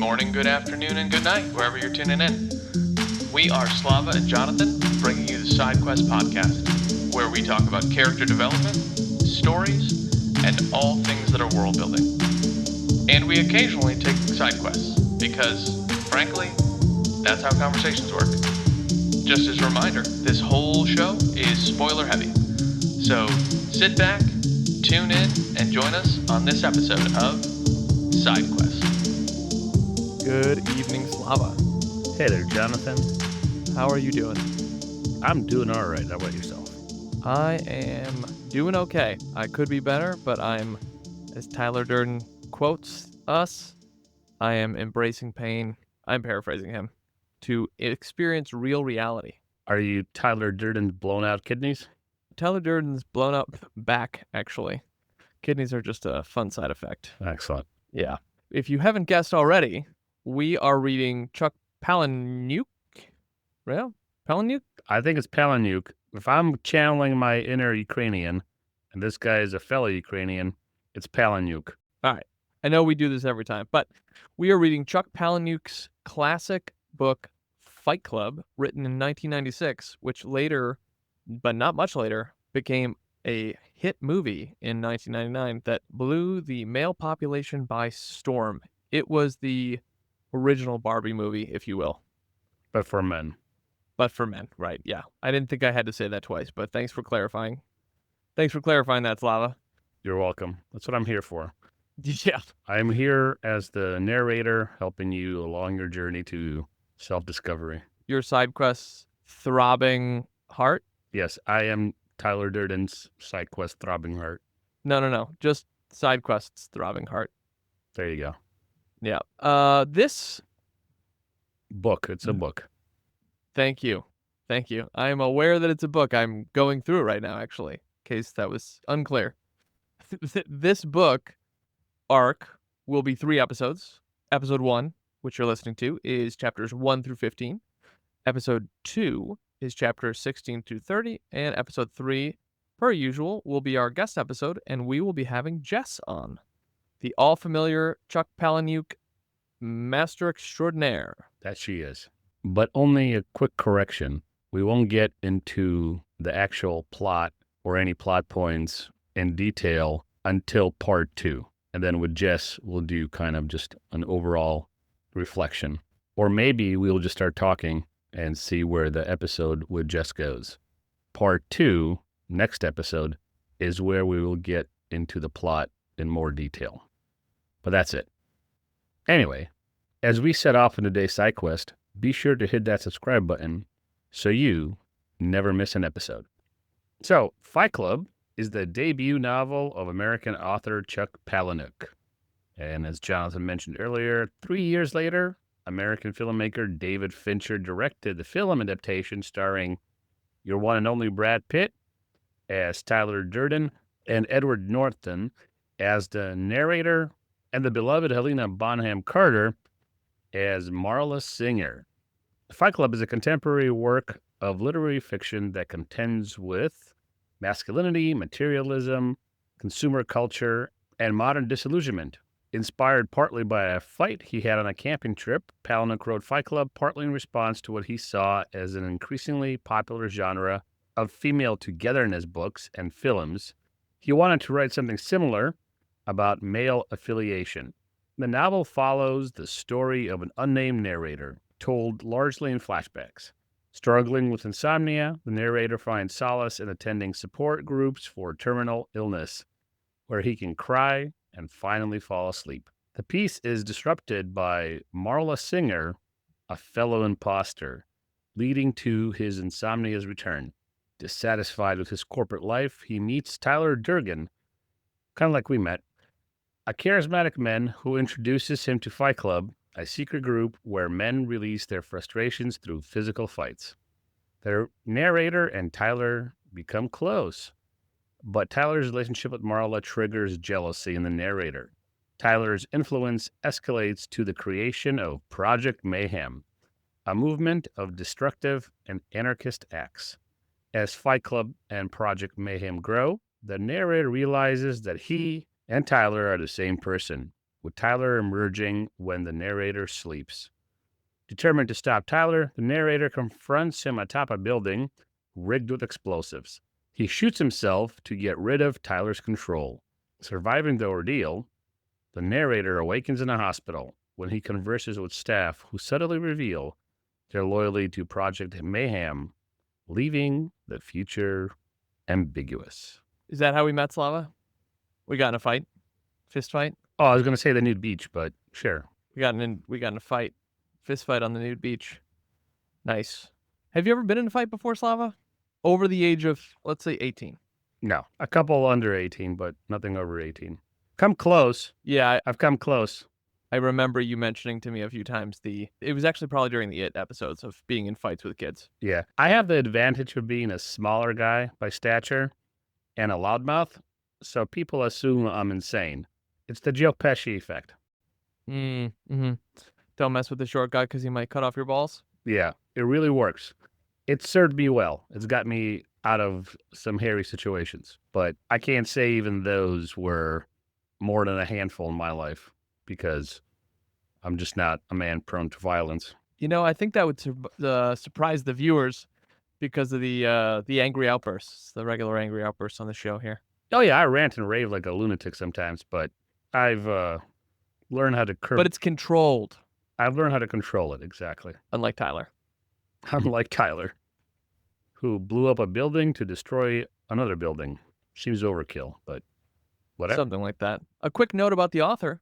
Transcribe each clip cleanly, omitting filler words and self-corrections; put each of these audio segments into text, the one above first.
morning, good afternoon, and good night, wherever you're tuning in. We are Slava and Jonathan, bringing you the SideQuest podcast, where we talk about character development, stories, and all things that are world building. And we occasionally take side quests, because, frankly, that's how conversations work. Just as a reminder, this whole show is spoiler heavy. So sit back, tune in, and join us on this episode of SideQuest. Good evening, Slava. Hey there, Jonathan. How are you doing? I'm doing all right. How about yourself? I am doing okay. I could be better, but I'm, as Tyler Durden quotes us, I am embracing pain. I'm paraphrasing him. To experience real reality. Are you Tyler Durden's blown out kidneys? Tyler Durden's blown up back, actually. Kidneys are just a fun side effect. Excellent. Yeah. If you haven't guessed already, we are reading Chuck Palahniuk. Well, Palahniuk? I think it's Palahniuk. If I'm channeling my inner Ukrainian, and this guy is a fellow Ukrainian, it's Palahniuk. All right. I know we do this every time, but we are reading Chuck Palahniuk's classic book, Fight Club, written in 1996, which later, but not much later, became a hit movie in 1999 that blew the male population by storm. It was the original Barbie movie, if you will. But for men. But for men, right, yeah. I didn't think I had to say that twice, but thanks for clarifying. Thanks for clarifying that, Slava. You're welcome. That's what I'm here for. Yeah. I'm here as the narrator, helping you along your journey to self-discovery. Your side quest's throbbing heart? Yes, I am Tyler Durden's side quest throbbing heart. No. Just side quest's throbbing heart. There you go. Yeah. This book. It's a book. Thank you. I am aware that it's a book. I'm going through it right now, actually, in case that was unclear. This book arc will be 3 episodes. Episode 1, which you're listening to, is chapters 1 through 15. Episode 2 is chapters 16 through 30. And episode 3, per usual, will be our guest episode, and we will be having Jess on. The all-familiar Chuck Palahniuk, master extraordinaire. That she is. But only a quick correction. We won't get into the actual plot or any plot points in detail until part 2. And then with Jess, we'll do kind of just an overall reflection. Or maybe we'll just start talking and see where the episode with Jess goes. Part 2, next episode, is where we will get into the plot in more detail. But that's it. Anyway, as we set off in today's side quest, be sure to hit that subscribe button so you never miss an episode. So, Fight Club is the debut novel of American author Chuck Palahniuk. And as Jonathan mentioned earlier, 3 years later, American filmmaker David Fincher directed the film adaptation starring your one and only Brad Pitt as Tyler Durden and Edward Norton as the narrator and the beloved Helena Bonham Carter as Marla Singer. Fight Club is a contemporary work of literary fiction that contends with masculinity, materialism, consumer culture, and modern disillusionment. Inspired partly by a fight he had on a camping trip, Palahniuk wrote Fight Club partly in response to what he saw as an increasingly popular genre of female togetherness books and films. He wanted to write something similar about male affiliation. The novel follows the story of an unnamed narrator, told largely in flashbacks. Struggling with insomnia, the narrator finds solace in attending support groups for terminal illness, where he can cry and finally fall asleep. The piece is disrupted by Marla Singer, a fellow imposter, leading to his insomnia's return. Dissatisfied with his corporate life, he meets Tyler Durden, kind of like we met, a charismatic man who introduces him to Fight Club, a secret group where men release their frustrations through physical fights. Their narrator and Tyler become close, but Tyler's relationship with Marla triggers jealousy in the narrator. Tyler's influence escalates to the creation of Project Mayhem, a movement of destructive and anarchist acts. As Fight Club and Project Mayhem grow, the narrator realizes that he and Tyler are the same person, with Tyler emerging when the narrator sleeps. Determined to stop Tyler, the narrator confronts him atop a building rigged with explosives. He shoots himself to get rid of Tyler's control. Surviving the ordeal, the narrator awakens in a hospital when he converses with staff who subtly reveal their loyalty to Project Mayhem, leaving the future ambiguous. Is that how we met, Slava? We got in a fight? Fist fight? Oh, I was going to say the nude beach, but sure. We got in a fight. Fist fight on the nude beach. Nice. Have you ever been in a fight before, Slava? Over the age of, let's say, 18. No, a couple under 18, but nothing over 18. Come close. Yeah, I've come close. I remember you mentioning to me a few times it was actually probably during the IT episodes of being in fights with kids. Yeah. I have the advantage of being a smaller guy by stature and a loudmouth, so people assume I'm insane. It's the Joe Pesci effect. Mm-hmm. Don't mess with the short guy because he might cut off your balls. Yeah, it really works. It served me well. It's got me out of some hairy situations, but I can't say even those were more than a handful in my life because I'm just not a man prone to violence. You know, I think that would surprise the viewers because of the angry outbursts, the regular angry outbursts on the show here. Oh yeah, I rant and rave like a lunatic sometimes, but I've learned how to curb. But it's controlled. I've learned how to control it, exactly. Unlike Tyler. Unlike Tyler, who blew up a building to destroy another building. Seems overkill, but whatever. Something like that. A quick note about the author.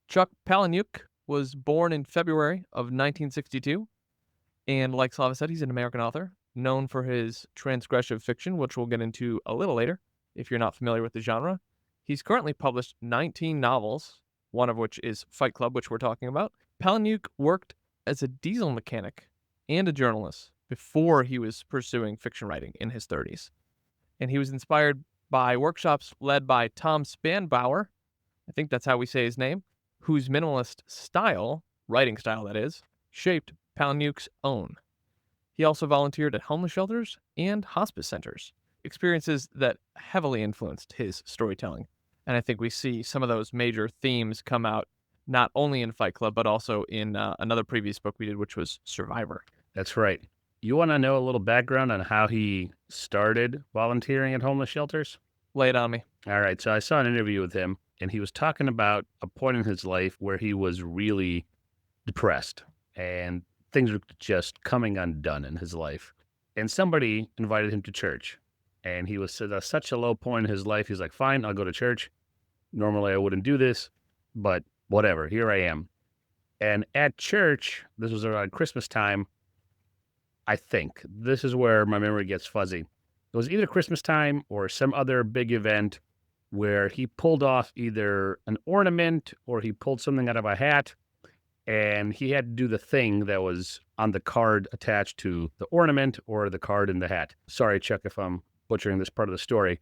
Chuck Palahniuk was born in February of 1962. And like Slava said, he's an American author, known for his transgressive fiction, which we'll get into a little later, if you're not familiar with the genre. He's currently published 19 novels, one of which is Fight Club, which we're talking about. Palahniuk worked as a diesel mechanic and a journalist before he was pursuing fiction writing in his 30s. And he was inspired by workshops led by Tom Spanbauer, I think that's how we say his name, whose minimalist style, writing style that is, shaped Palahniuk's own. He also volunteered at homeless shelters and hospice centers, experiences that heavily influenced his storytelling. And I think we see some of those major themes come out not only in Fight Club, but also in another previous book we did, which was Survivor. That's right. You want to know a little background on how he started volunteering at homeless shelters? Lay it on me. All right. So I saw an interview with him, and he was talking about a point in his life where he was really depressed, and things were just coming undone in his life. And somebody invited him to church, and he was at such a low point in his life. He's like, fine, I'll go to church. Normally I wouldn't do this, but whatever, here I am. And at church, this was around Christmas time, I think. This is where my memory gets fuzzy. It was either Christmas time or some other big event where he pulled off either an ornament or he pulled something out of a hat, and he had to do the thing that was on the card attached to the ornament or the card in the hat. Sorry, Chuck, if I'm butchering this part of the story.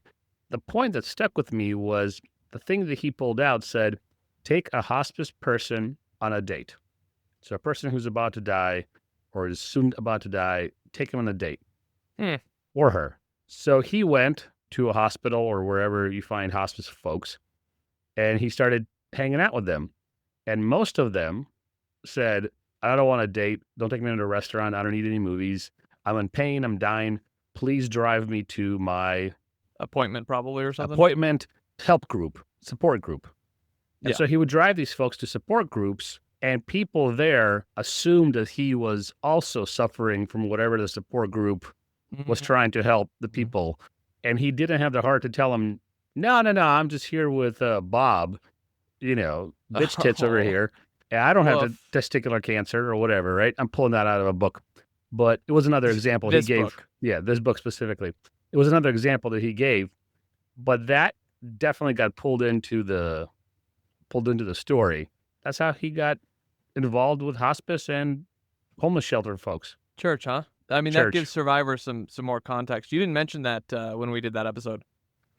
The point that stuck with me was the thing that he pulled out said, take a hospice person on a date. So a person who's about to die or is soon about to die, take him on a date. Or her. So he went to a hospital or wherever you find hospice folks, and he started hanging out with them. And most of them said, I don't want a date. Don't take me to a restaurant. I don't need any movies. I'm in pain. I'm dying. Please drive me to my Appointment probably or something? appointment help group, support group. And Yeah. so he would drive these folks to support groups, and people there assumed that he was also suffering from whatever the support group was trying to help the people. And he didn't have the heart to tell them, no, I'm just here with Bob, bitch tits over here. And I don't have the testicular cancer or whatever, right? I'm pulling that out of a book. But it was another example he gave. Book. Yeah, this book specifically. It was another example that he gave. But that definitely got pulled into the story. That's how he got involved with hospice and homeless shelter folks. Church, huh? I mean, Church. that gives Survivor some more context. You didn't mention that when we did that episode.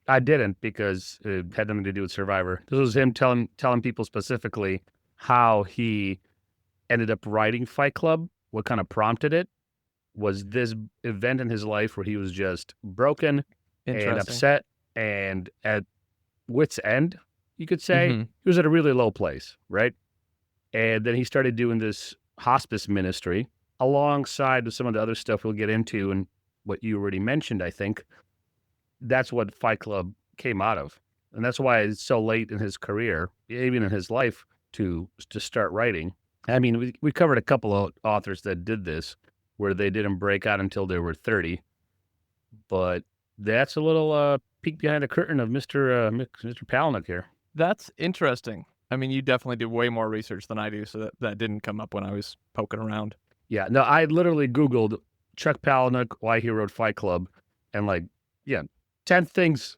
I didn't because it had nothing to do with Survivor. This was him telling people specifically how he ended up writing Fight Club. What kind of prompted it was this event in his life where he was just broken and upset and at wit's end. you could say. Mm-hmm. He was at a really low place, right? And then he started doing this hospice ministry alongside with some of the other stuff we'll get into and what you already mentioned, I think. That's what Fight Club came out of. And that's why it's so late in his career, even in his life, to start writing. I mean, we covered a couple of authors that did this, where they didn't break out until they were 30. But that's a little peek behind the curtain of Mr. Palahniuk here. That's interesting. I mean, you definitely did way more research than I do, so that didn't come up when I was poking around. Yeah, no, I literally Googled Chuck Palahniuk, why he wrote Fight Club, and 10 things.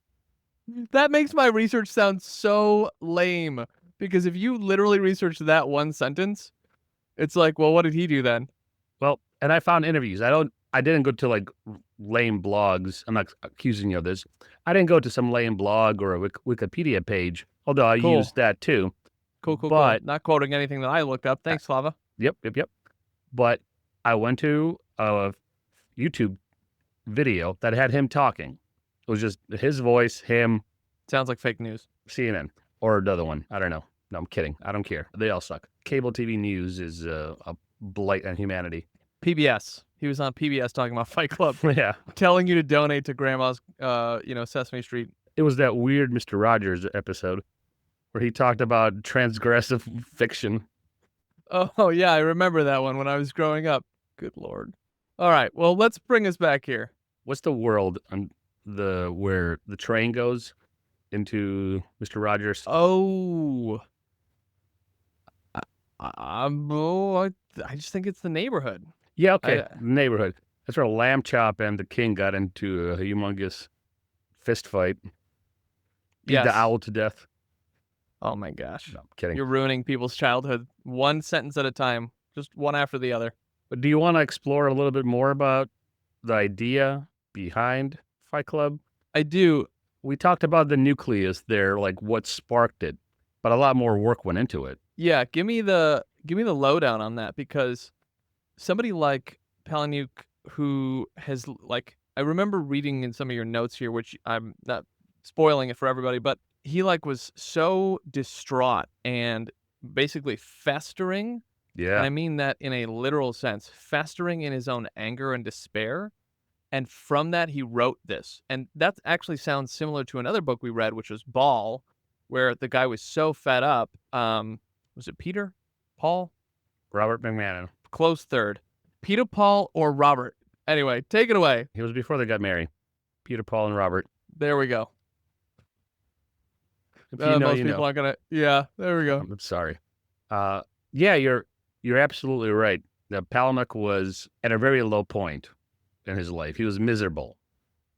That makes my research sound so lame, because if you literally research that one sentence, it's like, well, what did he do then? Well, and I found interviews. I didn't go to lame blogs. I'm not accusing you of this. I didn't go to some lame blog or a Wikipedia page, although I Cool. used that too. Cool. But- Not quoting anything that I looked up. Thanks, Slava. Yep. But I went to a YouTube video that had him talking. It was just his voice, him, Sounds like fake news. CNN, or another one. I don't know. No, I'm kidding. I don't care. They all suck. Cable TV news is a blight on humanity. PBS. He was on PBS talking about Fight Club, Yeah. telling you to donate to Grandma's, Sesame Street. It was that weird Mr. Rogers episode where he talked about transgressive fiction. Oh, yeah, I remember that one when I was growing up. Good Lord. All right, well, let's bring us back here. What's the world on where the train goes into Mr. Rogers? Oh. I just think it's the neighborhood. Yeah, okay. Neighborhood. That's where Lamb Chop and the King got into a humongous fist fight. Beat Yes. the owl to death. Oh, my gosh. No, I'm kidding. You're ruining people's childhood one sentence at a time, just one after the other. But do you want to explore a little bit more about the idea behind Fight Club? I do. We talked about the nucleus there, like what sparked it, but a lot more work went into it. Yeah, give me the lowdown on that, because somebody like Palahniuk, who has I remember reading in some of your notes here, which I'm not spoiling it for everybody, but he was so distraught and basically festering. Yeah. And I mean that in a literal sense, festering in his own anger and despair. And from that, he wrote this. And that actually sounds similar to another book we read, which was Ball, where the guy was so fed up. Was it Peter? Paul? Robert McMahon. Close third. Peter, Paul, or Robert? Anyway, take it away. He was before they got married. Peter, Paul, and Robert. There we go. If you know, Most you people know. aren't gonna. Yeah, there we go. I'm sorry. Yeah, you're absolutely right. The Palahniuk was at a very low point in his life. He was miserable.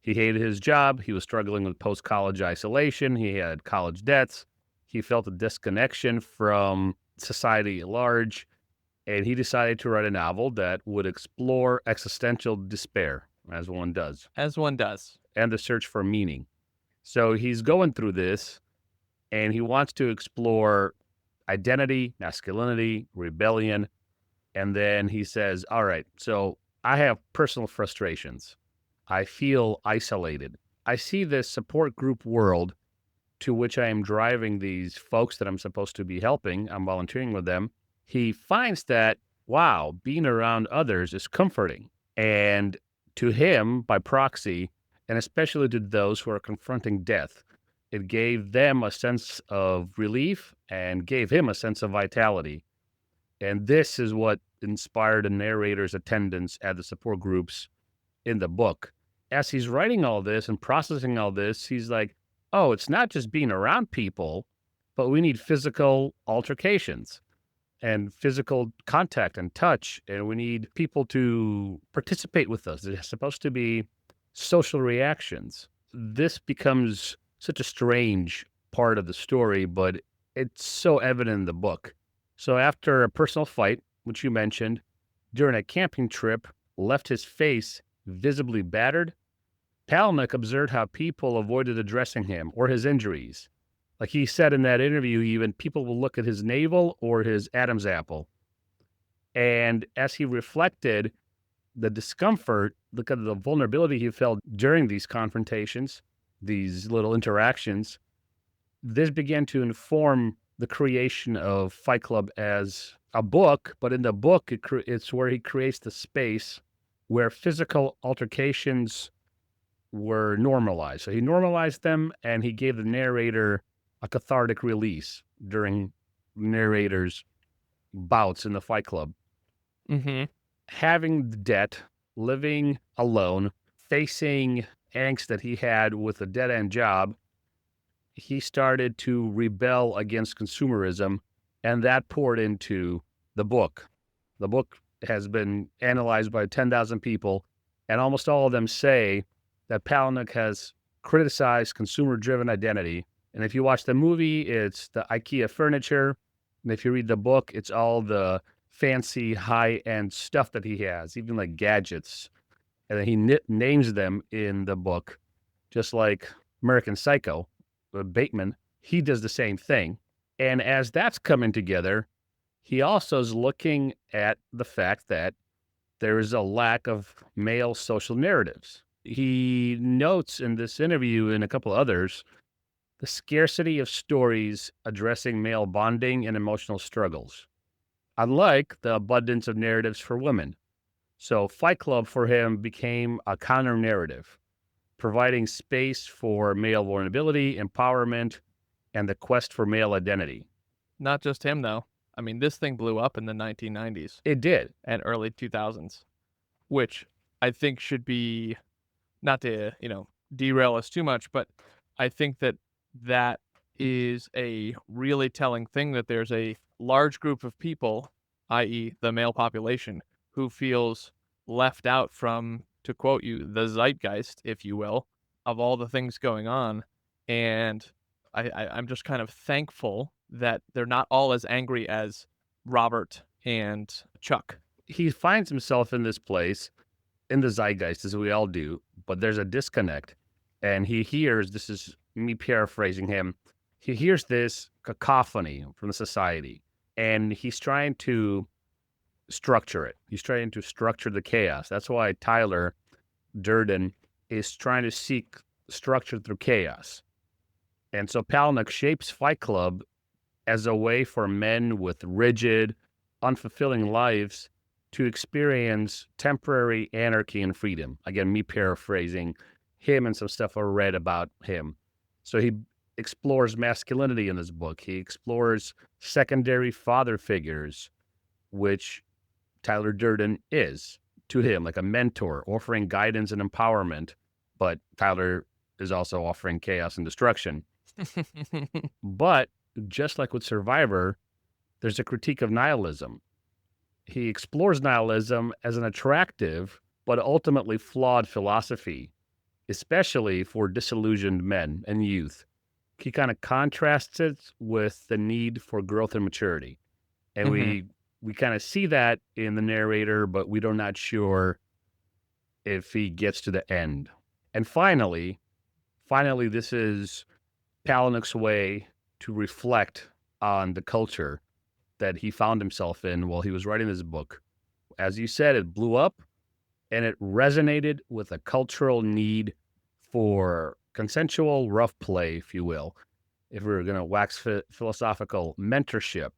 He hated his job. He was struggling with post-college isolation. He had college debts. He felt a disconnection from society at large, and he decided to write a novel that would explore existential despair, as one does, As one does. and the search for meaning. So he's going through this, and he wants to explore identity, masculinity, rebellion, and then he says, all right, so I have personal frustrations. I feel isolated. I see this support group world to which I am driving these folks that I'm supposed to be helping. I'm volunteering with them. He finds that, wow, being around others is comforting. And to him, by proxy, and especially to those who are confronting death, it gave them a sense of relief and gave him a sense of vitality. And this is what inspired the narrator's attendance at the support groups in the book. As he's writing all this and processing all this, he's like, oh, it's not just being around people, but we need physical altercations and physical contact and touch, and we need people to participate with us. It's supposed to be social reactions. This becomes such a strange part of the story, but it's so evident in the book. So after a personal fight, which you mentioned, during a camping trip, left his face visibly battered, Palahniuk observed how people avoided addressing him or his injuries. Like he said in that interview, even people will look at his navel or his Adam's apple. And as he reflected the discomfort, look at the vulnerability he felt during these confrontations, these little interactions, This began to inform the creation of Fight Club as a book, but in the book, it's where he creates the space where physical altercations were normalized. So he normalized them, and he gave the narrator a cathartic release during narrator's bouts in the Fight Club. Mm-hmm. Having the debt, living alone, facing angst that he had with a dead-end job, he started to rebel against consumerism, and that poured into the book. The book has been analyzed by 10,000 people, and almost all of them say that Palahniuk has criticized consumer-driven identity. And if you watch the movie, it's the IKEA furniture. And if you read the book, it's all the fancy, high-end stuff that he has, even like gadgets. And then he names them in the book, just like American Psycho, Bateman. He does the same thing. And as that's coming together, he also is looking at the fact that there is a lack of male social narratives. He notes in this interview and a couple others the scarcity of stories addressing male bonding and emotional struggles, unlike the abundance of narratives for women. So Fight Club for him became a counter narrative, providing space for male vulnerability, empowerment, and the quest for male identity. Not just him, though. I mean, this thing blew up in the 1990s It did. and early 2000s, which I think should be, not to, derail us too much, but I think that is a really telling thing, that there's a large group of people, i.e. the male population, who feels left out from, to quote you, the zeitgeist, if you will, of all the things going on. And I'm just kind of thankful that they're not all as angry as Robert and Chuck. He finds himself in this place, in the zeitgeist, as we all do, but there's a disconnect. And he hears, this is me paraphrasing him, he hears this cacophony from the society, and he's trying to structure it. He's trying to structure the chaos. That's why Tyler Durden is trying to seek structure through chaos. And so Palahniuk shapes Fight Club as a way for men with rigid, unfulfilling lives to experience temporary anarchy and freedom. Again, me paraphrasing him and some stuff I read about him. So he explores masculinity in this book. He explores secondary father figures, which Tyler Durden is to him, like a mentor, offering guidance and empowerment. But Tyler is also offering chaos and destruction. But just like with Survivor, there's a critique of nihilism. He explores nihilism as an attractive but ultimately flawed philosophy, especially for disillusioned men and youth. He kind of contrasts it with the need for growth and maturity. And we kind of see that in the narrator, but we're not sure if he gets to the end. And finally, this is Palahniuk's way to reflect on the culture that he found himself in while he was writing this book. As you said, it blew up, and it resonated with a cultural need for consensual rough play, if you will. If we were going to wax philosophical, mentorship,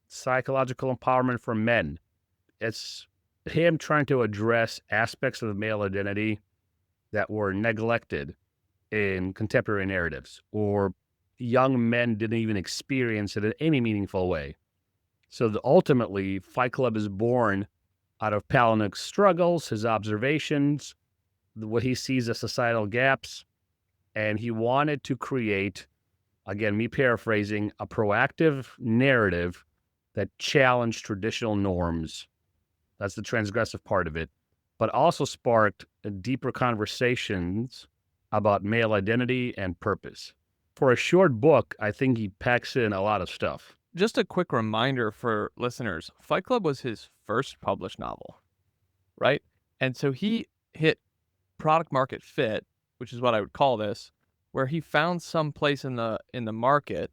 psychological empowerment for men. It's him trying to address aspects of the male identity that were neglected in contemporary narratives, or young men didn't even experience it in any meaningful way. So ultimately, Fight Club is born out of Palahniuk's struggles, his observations, what he sees as societal gaps, and he wanted to create, again, me paraphrasing, a proactive narrative that challenged traditional norms. That's the transgressive part of it, but also sparked deeper conversations about male identity and purpose. For a short book, I think he packs in a lot of stuff. Just a quick reminder for listeners, Fight Club was his first published novel, right? And so he hit product market fit, which is what I would call this, where he found some place in the market.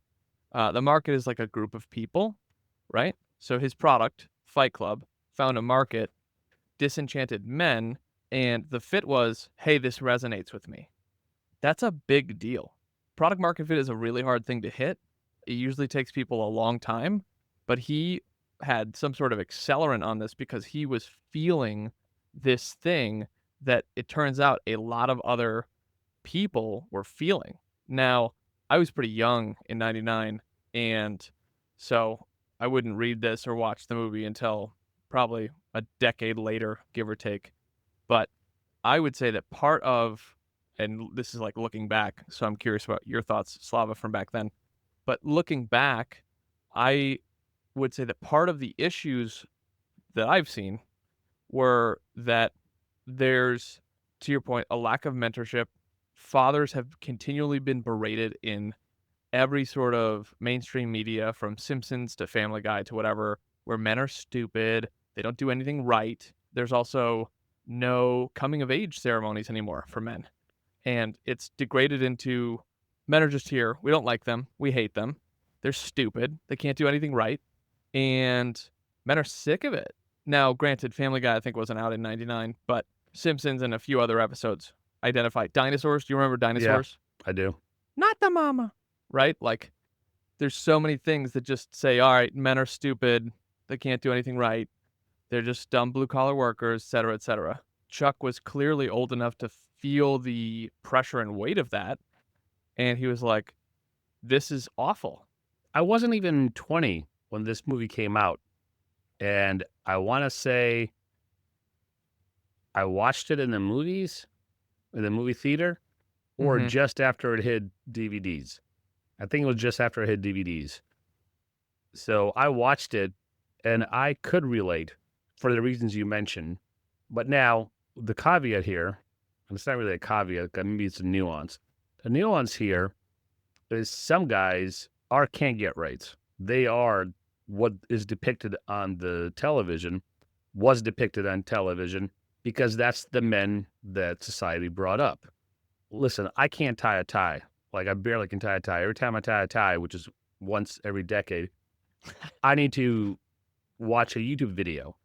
The market is like a group of people, right? So his product, Fight Club, found a market, disenchanted men, and the fit was, hey, this resonates with me. That's a big deal. product market fit is a really hard thing to hit. It usually takes people a long time, but he had some sort of accelerant on this because he was feeling this thing that it turns out a lot of other people were feeling. Now, I was pretty young in 99, and so I wouldn't read this or watch the movie until probably a decade later, give or take. But I would say that part of, and this is like looking back, so I'm curious about your thoughts, Slava, from back then. But looking back, I would say that part of the issues that I've seen were that there's, to your point, a lack of mentorship. Fathers have continually been berated in every sort of mainstream media, from Simpsons to Family Guy to whatever, where men are stupid, they don't do anything right. There's also no coming of age ceremonies anymore for men. And it's degraded into men are just here. We don't like them. We hate them. They're stupid. They can't do anything right. And men are sick of it. Now, granted, Family Guy I think wasn't out in 99, but Simpsons and a few other episodes identify dinosaurs. Do you remember dinosaurs? I do. Not the mama. Right? Like, there's so many things that just say, all right, men are stupid. They can't do anything right. They're just dumb blue-collar workers, et cetera, et cetera. Chuck was clearly old enough to feel the pressure and weight of that. And he was like, this is awful. I wasn't even 20 when this movie came out. And I want to say I watched it in the movies, in the movie theater, or just after it hit DVDs. I think it was just after it hit DVDs. So I watched it, and I could relate for the reasons you mentioned. But now, the caveat here, and it's not really a caveat, maybe it's a nuance. The nuance here is some guys can't get rights. They are what is depicted on the television, was depicted on television, because that's the men that society brought up. Listen, I can't tie a tie. Like, I barely can tie a tie. Every time I tie a tie, which is once every decade, I need to watch a YouTube video.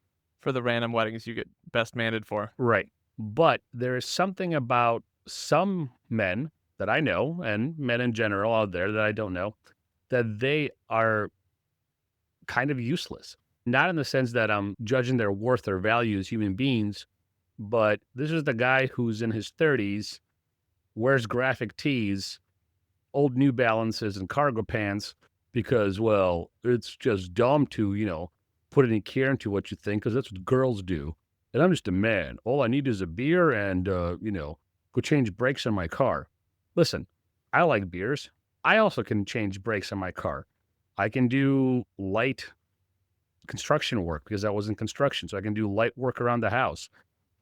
For the random weddings you get best maned for. Right. But there is something about some men that I know, and men in general out there that I don't know, that they are kind of useless. Not in the sense that I'm judging their worth or value as human beings, but this is the guy who's in his 30s, wears graphic tees, old New Balances and cargo pants because, well, it's just dumb to, put any care into what you think, because that's what girls do. And I'm just a man. All I need is a beer and, go change brakes on my car. Listen, I like beers. I also can change brakes on my car. I can do light construction work because I was in construction. So I can do light work around the house.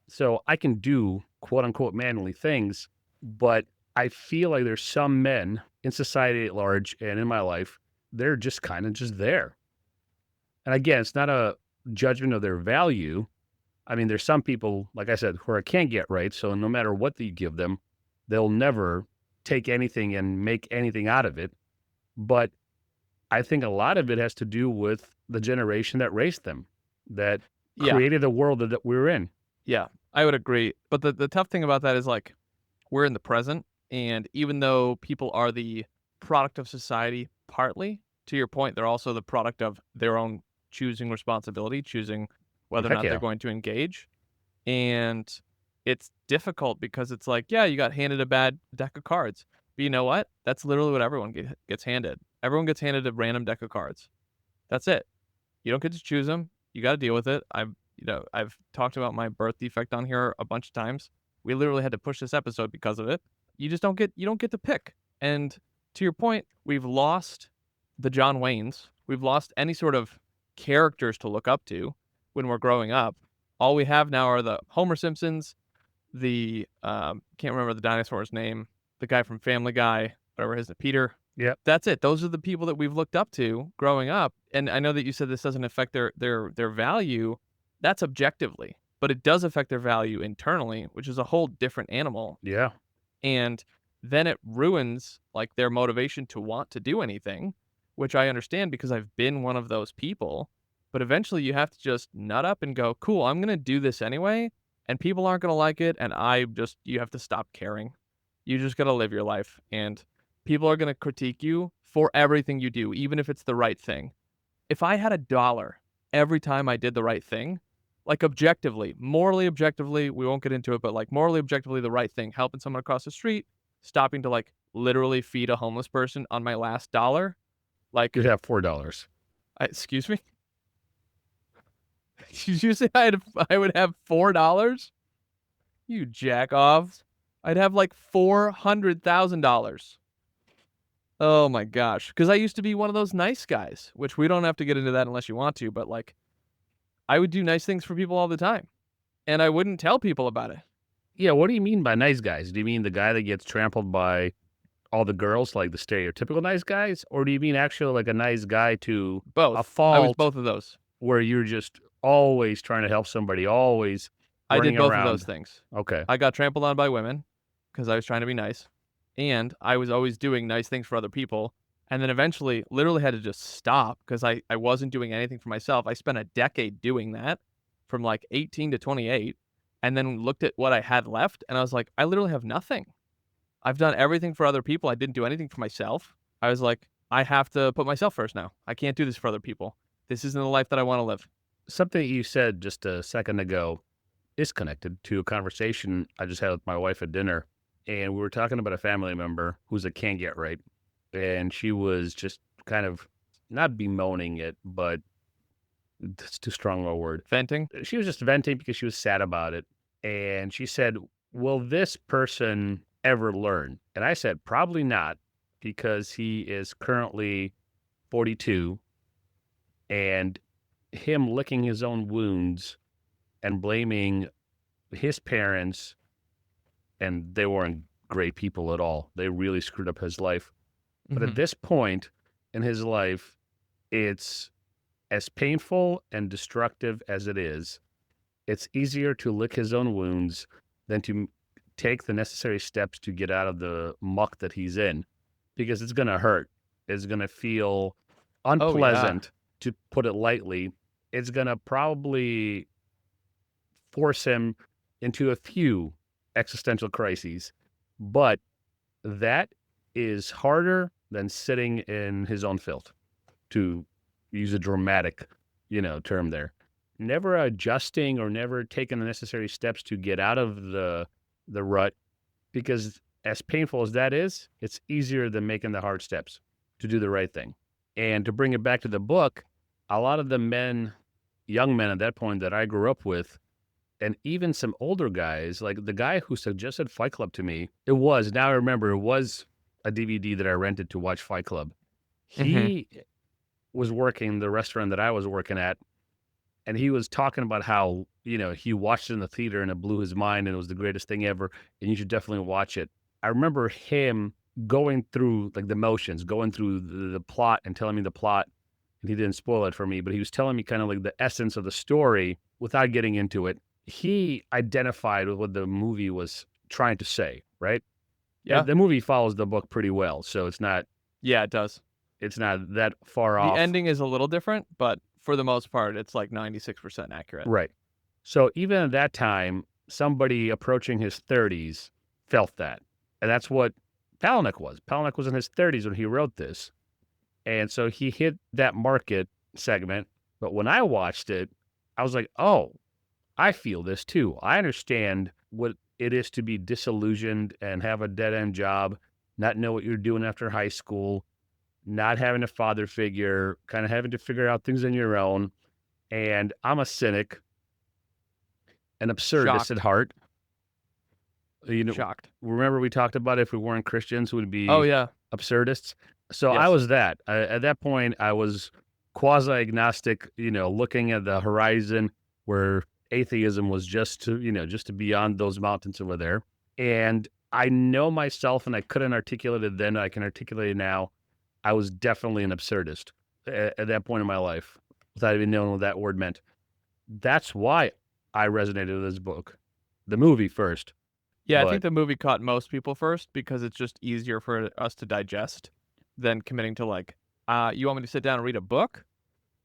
So I can do quote unquote manly things, but I feel like there's some men in society at large and in my life, they're just kind of just there. And again, it's not a judgment of their value. I mean, there's some people, like I said, who I can't get right. So no matter what you give them, they'll never take anything and make anything out of it. But I think a lot of it has to do with the generation that raised them, that created the world that we're in. Yeah, I would agree. But the tough thing about that is, like, we're in the present. And even though people are the product of society, partly, to your point, they're also the product of their own choosing responsibility, choosing whether or not they're going to engage. And it's difficult because it's like, yeah, you got handed a bad deck of cards. But you know what? That's literally what everyone gets handed. Everyone gets handed a random deck of cards. That's it. You don't get to choose them. You got to deal with it. I've talked about my birth defect on here a bunch of times. We literally had to push this episode because of it. You don't get to pick. And to your point, we've lost the John Waynes. We've lost any sort of characters to look up to when we're growing up. All we have now are the Homer Simpsons, the can't remember the dinosaur's name, the guy from Family Guy, whatever his name, Peter. Yeah, that's it. Those are the people that we've looked up to growing up. And I know that you said this doesn't affect their value. That's objectively, but it does affect their value internally, which is a whole different animal. Yeah. And then it ruins like their motivation to want to do anything, which I understand because I've been one of those people. But eventually you have to just nut up and go, cool, I'm going to do this anyway. And people aren't going to like it. And you have to stop caring. You just got to live your life. And people are going to critique you for everything you do, even if it's the right thing. If I had $1 every time I did the right thing, like objectively, morally objectively, we won't get into it, but like morally objectively the right thing, helping someone across the street, stopping to like literally feed a homeless person on my last dollar, like, You'd have $4. excuse me? Did you say I would have $4? You jack offs. I'd have like $400,000. Oh my gosh. Because I used to be one of those nice guys, which we don't have to get into that unless you want to, but like I would do nice things for people all the time. And I wouldn't tell people about it. Yeah, what do you mean by nice guys? Do you mean the guy that gets trampled by all the girls, like the stereotypical nice guys? Or do you mean actually like a nice guy to Both. a I was fault both of those. where you're just always trying to help somebody, always I did running both around? of those things. Okay. I got trampled on by women because I was trying to be nice. And I was always doing nice things for other people. And then eventually literally had to just stop because I wasn't doing anything for myself. I spent a decade doing that from like 18 to 28 and then looked at what I had left and I was like, I literally have nothing. I've done everything for other people. I didn't do anything for myself. I was like, I have to put myself first now. I can't do this for other people. This isn't the life that I want to live. Something you said just a second ago is connected to a conversation I just had with my wife at dinner. And we were talking about a family member who's a can't get right. And she was just kind of not bemoaning it, but that's too strong of a word. Venting? She was just venting because she was sad about it. And she said, will this person ever learn? And I said, probably not, because he is currently 42 and him licking his own wounds and blaming his parents, and they weren't great people at all. They really screwed up his life. But at this point in his life, it's as painful and destructive as it is. It's easier to lick his own wounds than to take the necessary steps to get out of the muck that he's in, because it's going to hurt. It's going to feel unpleasant, to put it lightly. It's going to probably force him into a few existential crises, but that is harder than sitting in his own filth, to use a dramatic, term there. Never adjusting or never taking the necessary steps to get out of the rut, because as painful as that is, it's easier than making the hard steps to do the right thing. And to bring it back to the book, a lot of the men, young men at that point that I grew up with, and even some older guys, like the guy who suggested Fight Club to me, now I remember, it was a DVD that I rented to watch Fight Club. He was working the restaurant that I was working at, and he was talking about how, he watched it in the theater and it blew his mind and it was the greatest thing ever, and you should definitely watch it. I remember him going through like the motions, going through the plot and telling me the plot, and he didn't spoil it for me, but he was telling me kind of like the essence of the story without getting into it. He identified with what the movie was trying to say, right? Yeah. The movie follows the book pretty well, so it's not. Yeah, it does. It's not that far off. The ending is a little different, but for the most part, it's like 96% accurate. Right. So even at that time, somebody approaching his 30s felt that. And that's what Palahniuk was. Palahniuk was in his 30s when he wrote this. And so he hit that market segment. But when I watched it, I was like, oh, I feel this too. I understand what it is to be disillusioned and have a dead-end job, not know what you're doing after high school, not having a father figure, kind of having to figure out things on your own. And I'm a cynic, an absurdist at heart. Shocked. Remember we talked about if we weren't Christians, we'd be absurdists. So Yes. I was that. At that point, I was quasi-agnostic, looking at the horizon where atheism was just to beyond those mountains over there. And I know myself, and I couldn't articulate it then, I can articulate it now. I was definitely an absurdist at that point in my life, without even knowing what that word meant. That's why I resonated with this book. The movie first. Yeah, I think the movie caught most people first because it's just easier for us to digest than committing to like, you want me to sit down and read a book?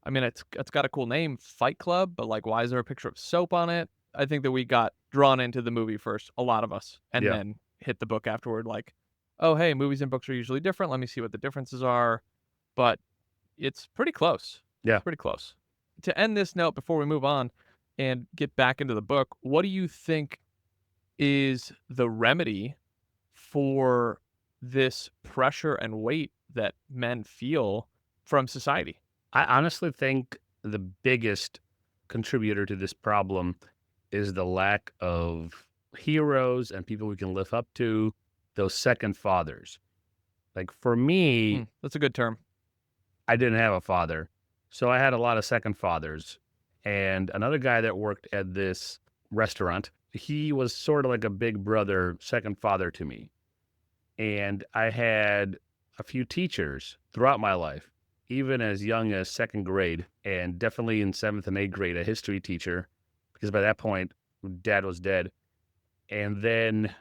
I mean, it's got a cool name, Fight Club, but like, why is there a picture of soap on it? I think that we got drawn into the movie first, a lot of us, and then hit the book afterward like, oh, hey, movies and books are usually different. Let me see what the differences are. But it's pretty close. Yeah. It's pretty close. To end this note, before we move on and get back into the book, what do you think is the remedy for this pressure and weight that men feel from society? I honestly think the biggest contributor to this problem is the lack of heroes and people we can live up to, those second fathers. Like for me, That's a good term. I didn't have a father, so I had a lot of second fathers. And another guy that worked at this restaurant, he was sort of like a big brother, second father to me. And I had a few teachers throughout my life, even as young as second grade, and definitely in seventh and eighth grade, a history teacher, because by that point, dad was dead. And then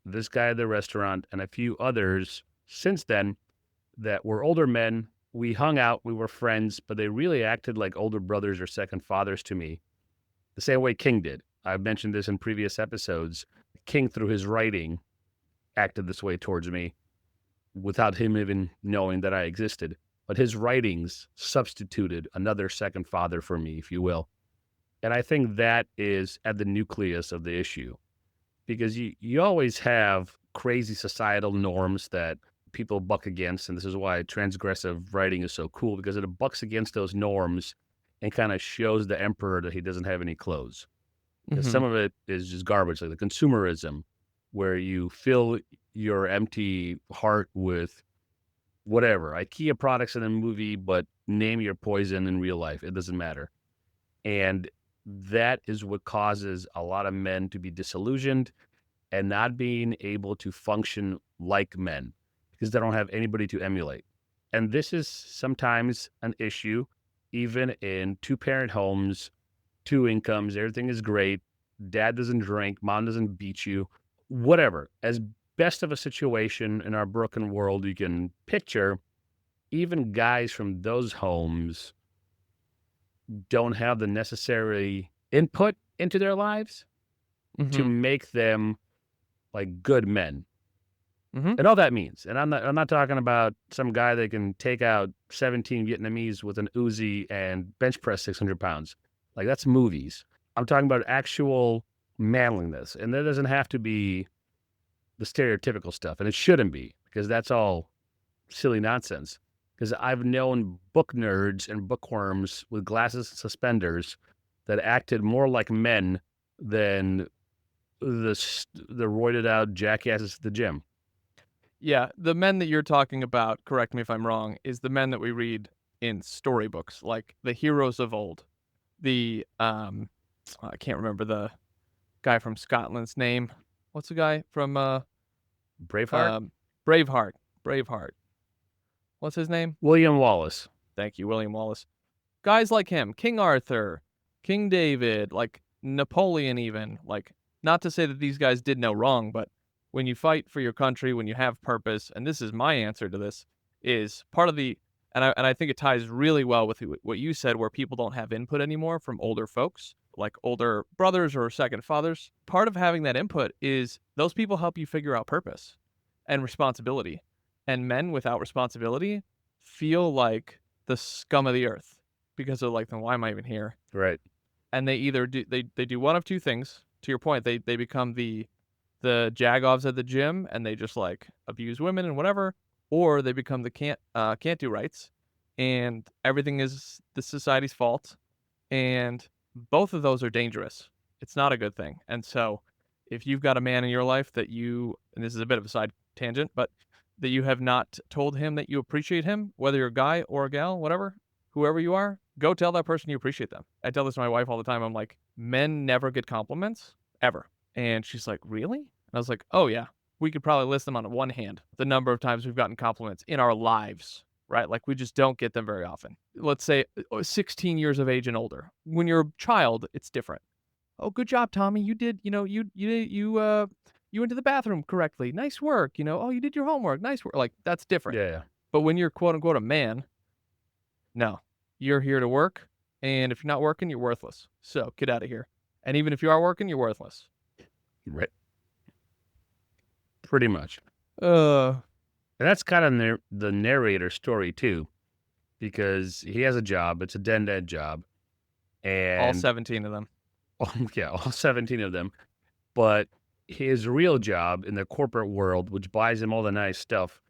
this guy at the restaurant and a few others since then that were older men. We hung out, we were friends, but they really acted like older brothers or second fathers to me, the same way King did. I've mentioned this in previous episodes. King, through his writing, acted this way towards me without him even knowing that I existed. But his writings substituted another second father for me, if you will. And I think that is at the nucleus of the issue, because you always have crazy societal norms that people buck against, and this is why transgressive writing is so cool, because it bucks against those norms and kind of shows the emperor that he doesn't have any clothes. Because some of it is just garbage, like the consumerism, where you fill your empty heart with whatever, IKEA products in a movie, but name your poison in real life. It doesn't matter. And that is what causes a lot of men to be disillusioned and not being able to function like men, because they don't have anybody to emulate. And this is sometimes an issue, even in two-parent homes, two incomes, everything is great. Dad doesn't drink, mom doesn't beat you, whatever. As best of a situation in our broken world you can picture, even guys from those homes don't have the necessary input into their lives to make them like good men. And all that means, and I'm not talking about some guy that can take out 17 Vietnamese with an Uzi and bench press 600 pounds. Like, that's movies. I'm talking about actual manliness, and that doesn't have to be the stereotypical stuff, and it shouldn't be, because that's all silly nonsense. Because I've known book nerds and bookworms with glasses and suspenders that acted more like men than the roided out jackasses at the gym. Yeah, the men that you're talking about, correct me if I'm wrong, is the men that we read in storybooks, like the heroes of old. The I can't remember the guy from Scotland's name. What's the guy from Braveheart? Braveheart. What's his name? William Wallace. Thank you, William Wallace. Guys like him, King Arthur, King David, like Napoleon even. Like, not to say that these guys did no wrong, but when you fight for your country, when you have purpose, and this is my answer to this, is part of the, and I think it ties really well with what you said, where people don't have input anymore from older folks, like older brothers or second fathers. Part of having that input is those people help you figure out purpose and responsibility. And men without responsibility feel like the scum of the earth, because they're like, then why am I even here? Right. And they either do, they do one of two things. To your point, they become the jagoffs at the gym, and they just like abuse women and whatever, or they become the can't do rights, and everything is the society's fault, and both of those are dangerous. It's not a good thing. And so if you've got a man in your life that you, and this is a bit of a side tangent, but that you have not told him that you appreciate him, whether you're a guy or a gal, whatever, whoever you are, go tell that person you appreciate them. I tell this to my wife all the time. I'm like, men never get compliments, ever. And she's like, really? And I was like, oh yeah, we could probably list them on one hand, the number of times we've gotten compliments in our lives, right? Like, we just don't get them very often. Let's say 16 years of age and older. When you're a child, it's different. Oh, good job, Tommy. You did, you went to the bathroom correctly. Nice work. Oh, you did your homework. Nice work. Like, that's different. Yeah. But when you're quote unquote a man, no, you're here to work. And if you're not working, you're worthless. So get out of here. And even if you are working, you're worthless. Right. Pretty much. Uh, And that's kind of the narrator's story too, because he has a job. It's a dead job. all And 17 of them. yeah, all 17 of them. But his real job in the corporate world, which buys him all the nice stuff,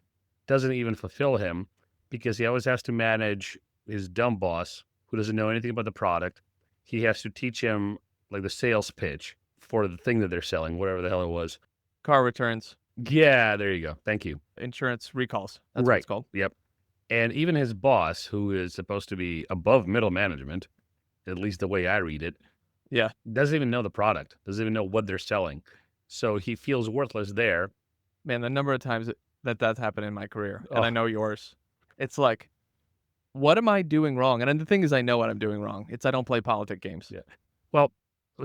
doesn't even fulfill him because he always has to manage his dumb boss who doesn't know anything about the product. He has to teach him like the sales pitch for the thing that they're selling, whatever the hell it was. Car returns, Yeah, there you go. Thank you. insurance recalls. That's what Right. it's called. Yep. And even his boss, who is supposed to be above middle management, at least the way I read it, Yeah. doesn't even know the product, doesn't even know what they're selling. So he feels worthless there. Man, the number of times that's happened in my career, and I Oh. know yours. It's like, what am I doing wrong? And the thing is, I know what I'm doing wrong. It's I don't play politic games. Yeah. Well,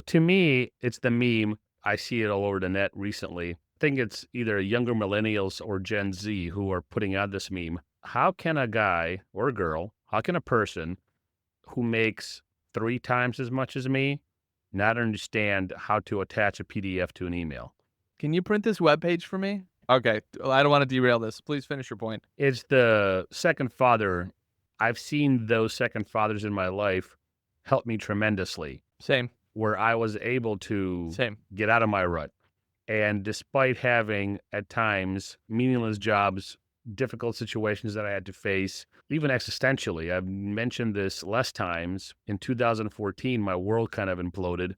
to me, it's the meme. I see it all over the net recently. I think it's either younger millennials or Gen Z who are putting out this meme. How can a guy or a girl, how can a person who makes 3 times as much as me not understand how to attach a PDF to an email? Can you print this webpage for me? Okay, I don't want to derail this. Please finish your point. It's the second father. I've seen those second fathers in my life help me tremendously, Same, where I was able to same. get out of my rut. And despite having at times meaningless jobs, difficult situations that I had to face, even existentially, I've mentioned this less times. In 2014, my world kind of imploded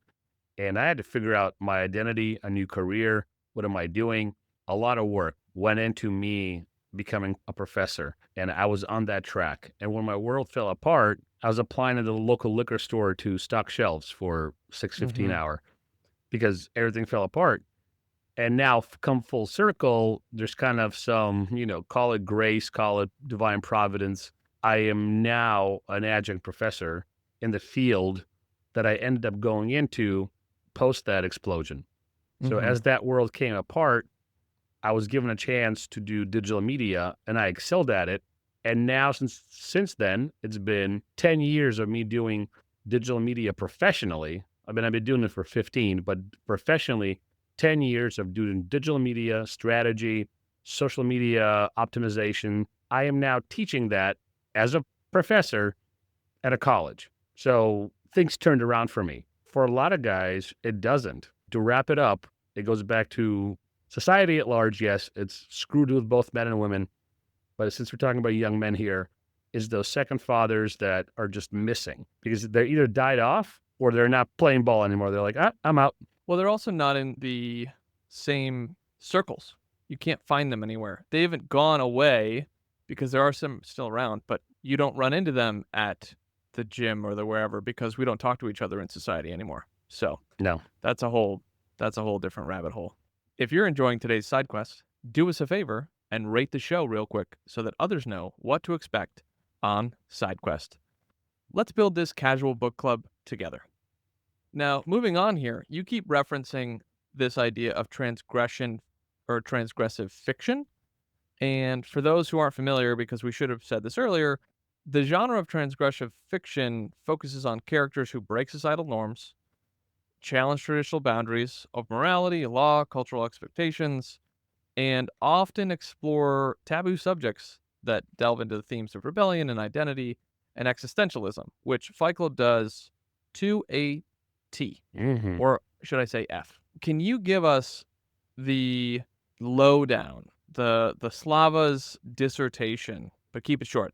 and I had to figure out my identity, a new career. What am I doing? A lot of work went into me becoming a professor, and I was on that track. And when my world fell apart, I was applying to the local liquor store to stock shelves for $6.15 an hour because everything fell apart. And now, come full circle, there's kind of some, call it grace, call it divine providence. I am now an adjunct professor in the field that I ended up going into post that explosion. So Mhm. as that world came apart, I was given a chance to do digital media and I excelled at it. And now since then, it's been 10 years of me doing digital media professionally. I've been doing it for 15, but professionally, 10 years of doing digital media strategy, social media optimization. I am now teaching that as a professor at a college. So things turned around for me. For a lot of guys, it doesn't. To wrap it up, it goes back to society at large. Yes, it's screwed with both men and women. But since we're talking about young men here, is those second fathers that are just missing because they're either died off or they're not playing ball anymore. They're like, I'm out. Well, they're also not in the same circles. You can't find them anywhere. They haven't gone away because there are some still around, but you don't run into them at the gym or the wherever because we don't talk to each other in society anymore. So No. that's a whole different rabbit hole. If you're enjoying today's side quest, do us a favor and rate the show real quick so that others know what to expect on SideQuest. Let's build this casual book club together. Now, moving on here, you keep referencing this idea of transgression or transgressive fiction. And for those who aren't familiar, because we should have said this earlier, the genre of transgressive fiction focuses on characters who break societal norms, challenge traditional boundaries of morality, law, cultural expectations, and often explore taboo subjects that delve into the themes of rebellion and identity and existentialism, which Fight Club does to a T, Mm-hmm. or should I say F. Can you give us the lowdown, the Slava's dissertation, but keep it short,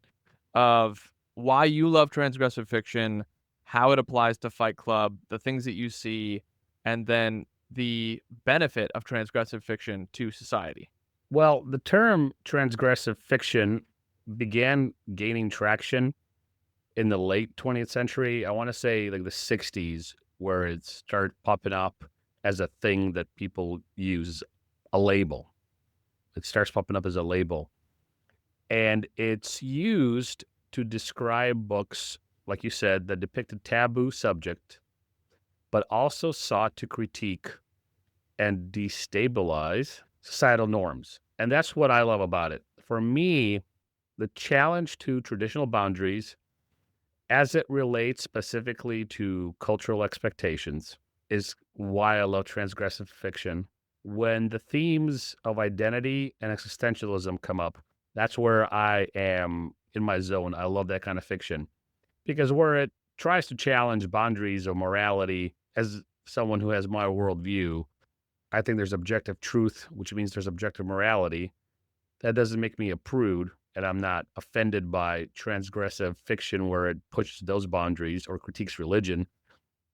of why you love transgressive fiction, how it applies to Fight Club, the things that you see, and then the benefit of transgressive fiction to society? Well, the term transgressive fiction began gaining traction in the late 20th century. I want to say like the 60s, where it started popping up as a thing that people use, a label. It starts popping up as a label. And it's used to describe books, like you said, that depict a taboo subject, but also sought to critique and destabilize societal norms. And that's what I love about it. For me, the challenge to traditional boundaries as it relates specifically to cultural expectations is why I love transgressive fiction. when the themes of identity and existentialism come up, that's where I am in my zone. I love that kind of fiction because where it tries to challenge boundaries of morality as someone who has my worldview, I think there's objective truth, which means there's objective morality. That doesn't make me a prude, and I'm not offended by transgressive fiction where it pushes those boundaries or critiques religion.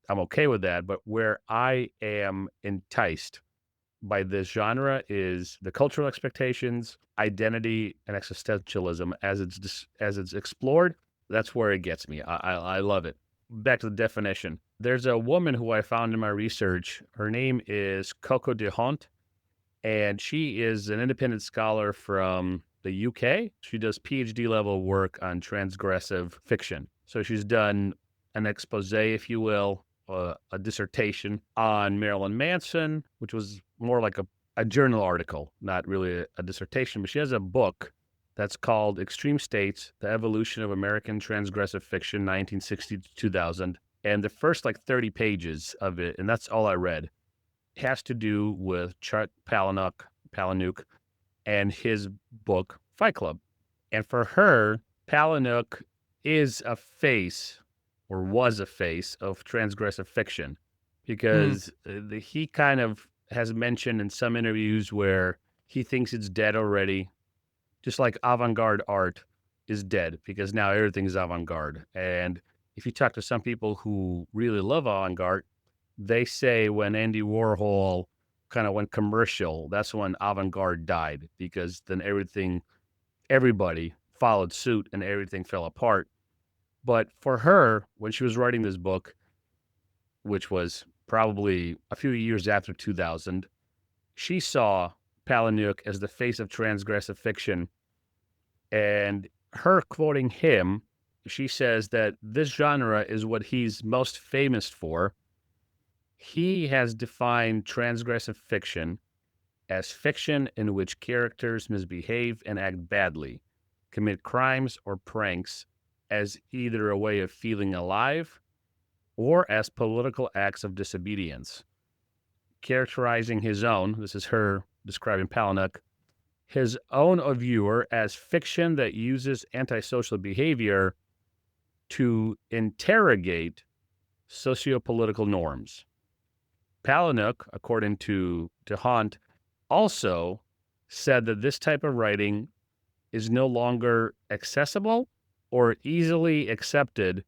I'm okay with that. But where I am enticed by this genre is the cultural expectations, identity, and existentialism as it's explored. That's where it gets me. I love it. Back to the definition. There's a woman who I found in my research. Her name is Coco de Hont, and she is an independent scholar from the UK. She does PhD level work on transgressive fiction. So she's done an expose, if you will, a dissertation on Marilyn Manson, which was more like a journal article, not really a dissertation, but she has a book that's called Extreme States, The Evolution of American Transgressive Fiction, 1960 to 2000. And the first 30 pages of it, and that's all I read, has to do with Chuck Palahniuk and his book, Fight Club. And for her, Palahniuk is a face or was a face of transgressive fiction because he kind of has mentioned in some interviews where he thinks it's dead already, just like avant-garde art is dead because now everything is avant-garde. And if you talk to some people who really love avant-garde, they say when Andy Warhol kind of went commercial, that's when avant-garde died because then everybody followed suit and everything fell apart. But for her, when she was writing this book, which was probably a few years after 2000, she saw Palahniuk as the face of transgressive fiction. And her quoting him, she says that this genre is what he's most famous for. He has defined transgressive fiction as fiction in which characters misbehave and act badly, commit crimes or pranks as either a way of feeling alive or as political acts of disobedience. Characterizing his own, this is her describing Palahniuk, his own viewer as fiction that uses antisocial behavior to interrogate sociopolitical norms. Palahniuk, according to Hunt, also said that this type of writing is no longer accessible or easily accepted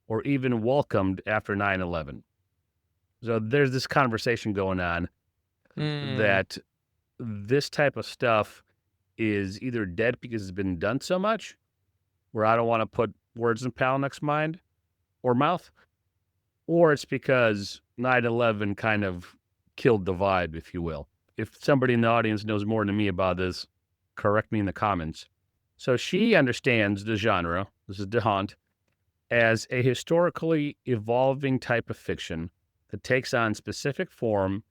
or even welcomed after 9/11. So there's this conversation going on that this type of stuff is either dead because it's been done so much, where I don't want to put words in Palahniuk's mind or mouth, or it's because 9/11 kind of killed the vibe, if you will. If somebody in the audience knows more than me about this, correct me in the comments. So she understands the genre, this is DeHont, as a historically evolving type of fiction that takes on specific form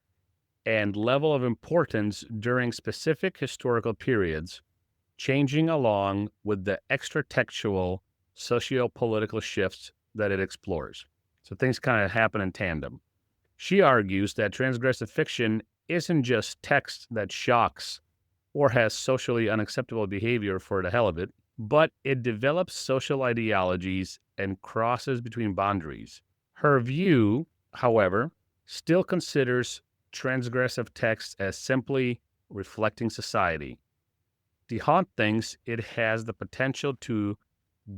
and level of importance during specific historical periods, changing along with the extra-textual socio-political shifts that it explores. So things kind of happen in tandem. She argues that transgressive fiction isn't just text that shocks or has socially unacceptable behavior for the hell of it, but it develops social ideologies and crosses between boundaries. Her view, however, still considers transgressive text as simply reflecting society. DeHont thinks it has the potential to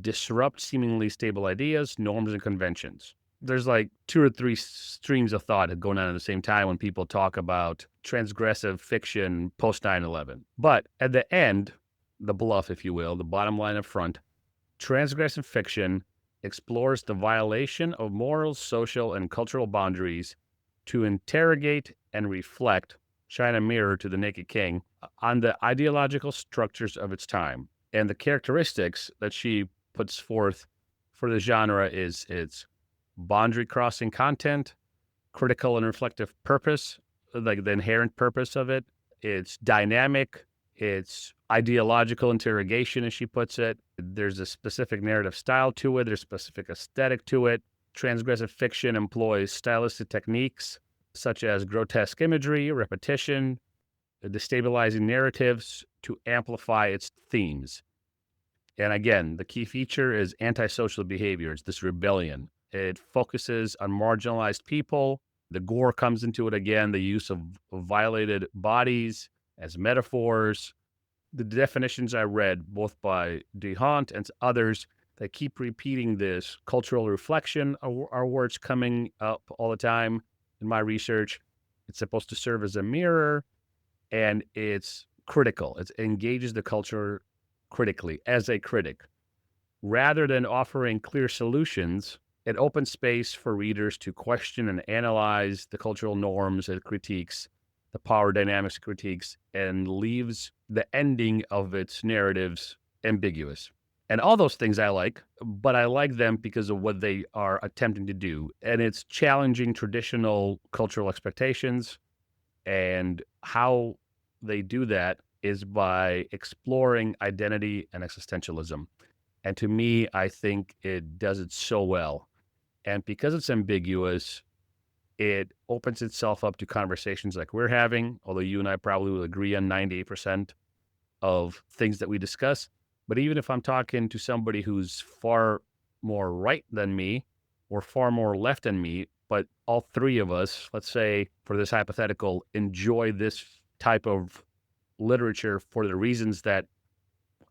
disrupt seemingly stable ideas, norms, and conventions. There's like 2 or 3 streams of thought going on at the same time when people talk about transgressive fiction post 9/11. But at the end, the bluff, if you will, the bottom line up front, transgressive fiction explores the violation of moral, social, and cultural boundaries to interrogate and reflect, shine a mirror to the naked king, on the ideological structures of its time. And the characteristics that she puts forth for the genre is its boundary crossing content, critical and reflective purpose, like the inherent purpose of it. It's dynamic, it's ideological interrogation, as she puts it. There's a specific narrative style to it, there's specific aesthetic to it. Transgressive fiction employs stylistic techniques such as grotesque imagery, repetition, destabilizing narratives to amplify its themes. And again, the key feature is antisocial behavior. It's this rebellion. It focuses on marginalized people. The gore comes into it again, the use of violated bodies as metaphors. The definitions I read, both by DeHunt and others, they keep repeating this. Cultural reflection are words coming up all the time in my research. It's supposed to serve as a mirror, and it's critical. It engages the culture critically as a critic. Rather than offering clear solutions, it opens space for readers to question and analyze the cultural norms it critiques, the power dynamics it critiques, and leaves the ending of its narratives ambiguous. And all those things I like, but I like them because of what they are attempting to do. And it's challenging traditional cultural expectations, and how they do that is by exploring identity and existentialism. And to me, I think it does it so well. And because it's ambiguous, it opens itself up to conversations like we're having, although you and I probably will agree on 98% of things that we discuss. But even if I'm talking to somebody who's far more right than me or far more left than me, but all three of us, let's say for this hypothetical, enjoy this type of literature for the reasons that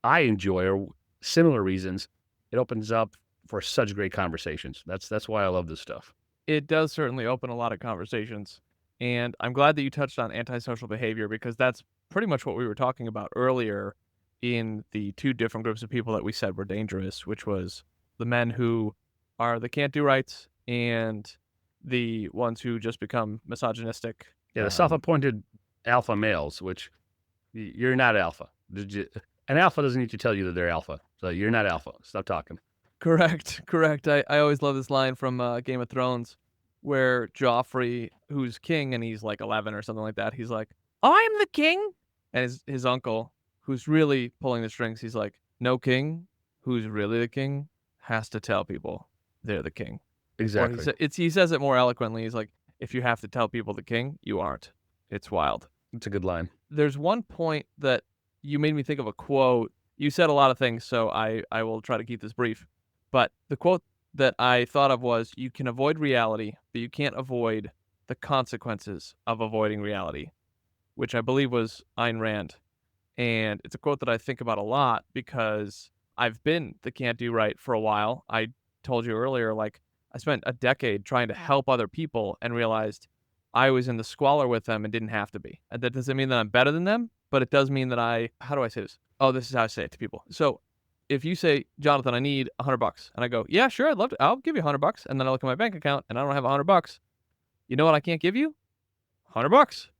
I enjoy or similar reasons, it opens up for such great conversations. That's why I love this stuff. It does certainly open a lot of conversations. And I'm glad that you touched on antisocial behavior, because that's pretty much what we were talking about earlier in the two different groups of people that we said were dangerous, which was the men who are the can't-do-rights and the ones who just become misogynistic. Yeah, the self-appointed alpha males, which you're not alpha. An alpha doesn't need to tell you that they're alpha. So you're not alpha. Stop talking. Correct. I always love this line from Game of Thrones where Joffrey, who's king, and he's like 11 or something like that, he's like, "I'm the king," and his uncle, who's really pulling the strings, he's like, "No king who's really the king has to tell people they're the king." Exactly. Or he says it more eloquently. He's like, "If you have to tell people the king, you aren't." It's wild. It's a good line. There's one point that you made me think of a quote. You said a lot of things, so I will try to keep this brief. But the quote that I thought of was, "You can avoid reality, but you can't avoid the consequences of avoiding reality," which I believe was Ayn Rand. And it's a quote that I think about a lot because I've been the can't do right for a while. I told you earlier, like, I spent a decade trying to help other people and realized I was in the squalor with them and didn't have to be. And that doesn't mean that I'm better than them, but it does mean that how do I say this? Oh, this is how I say it to people. So if you say, "Jonathan, I need $100," and I go, "Yeah, sure, I'll give you $100," and then I look at my bank account and I don't have $100, you know what I can't give you? $100.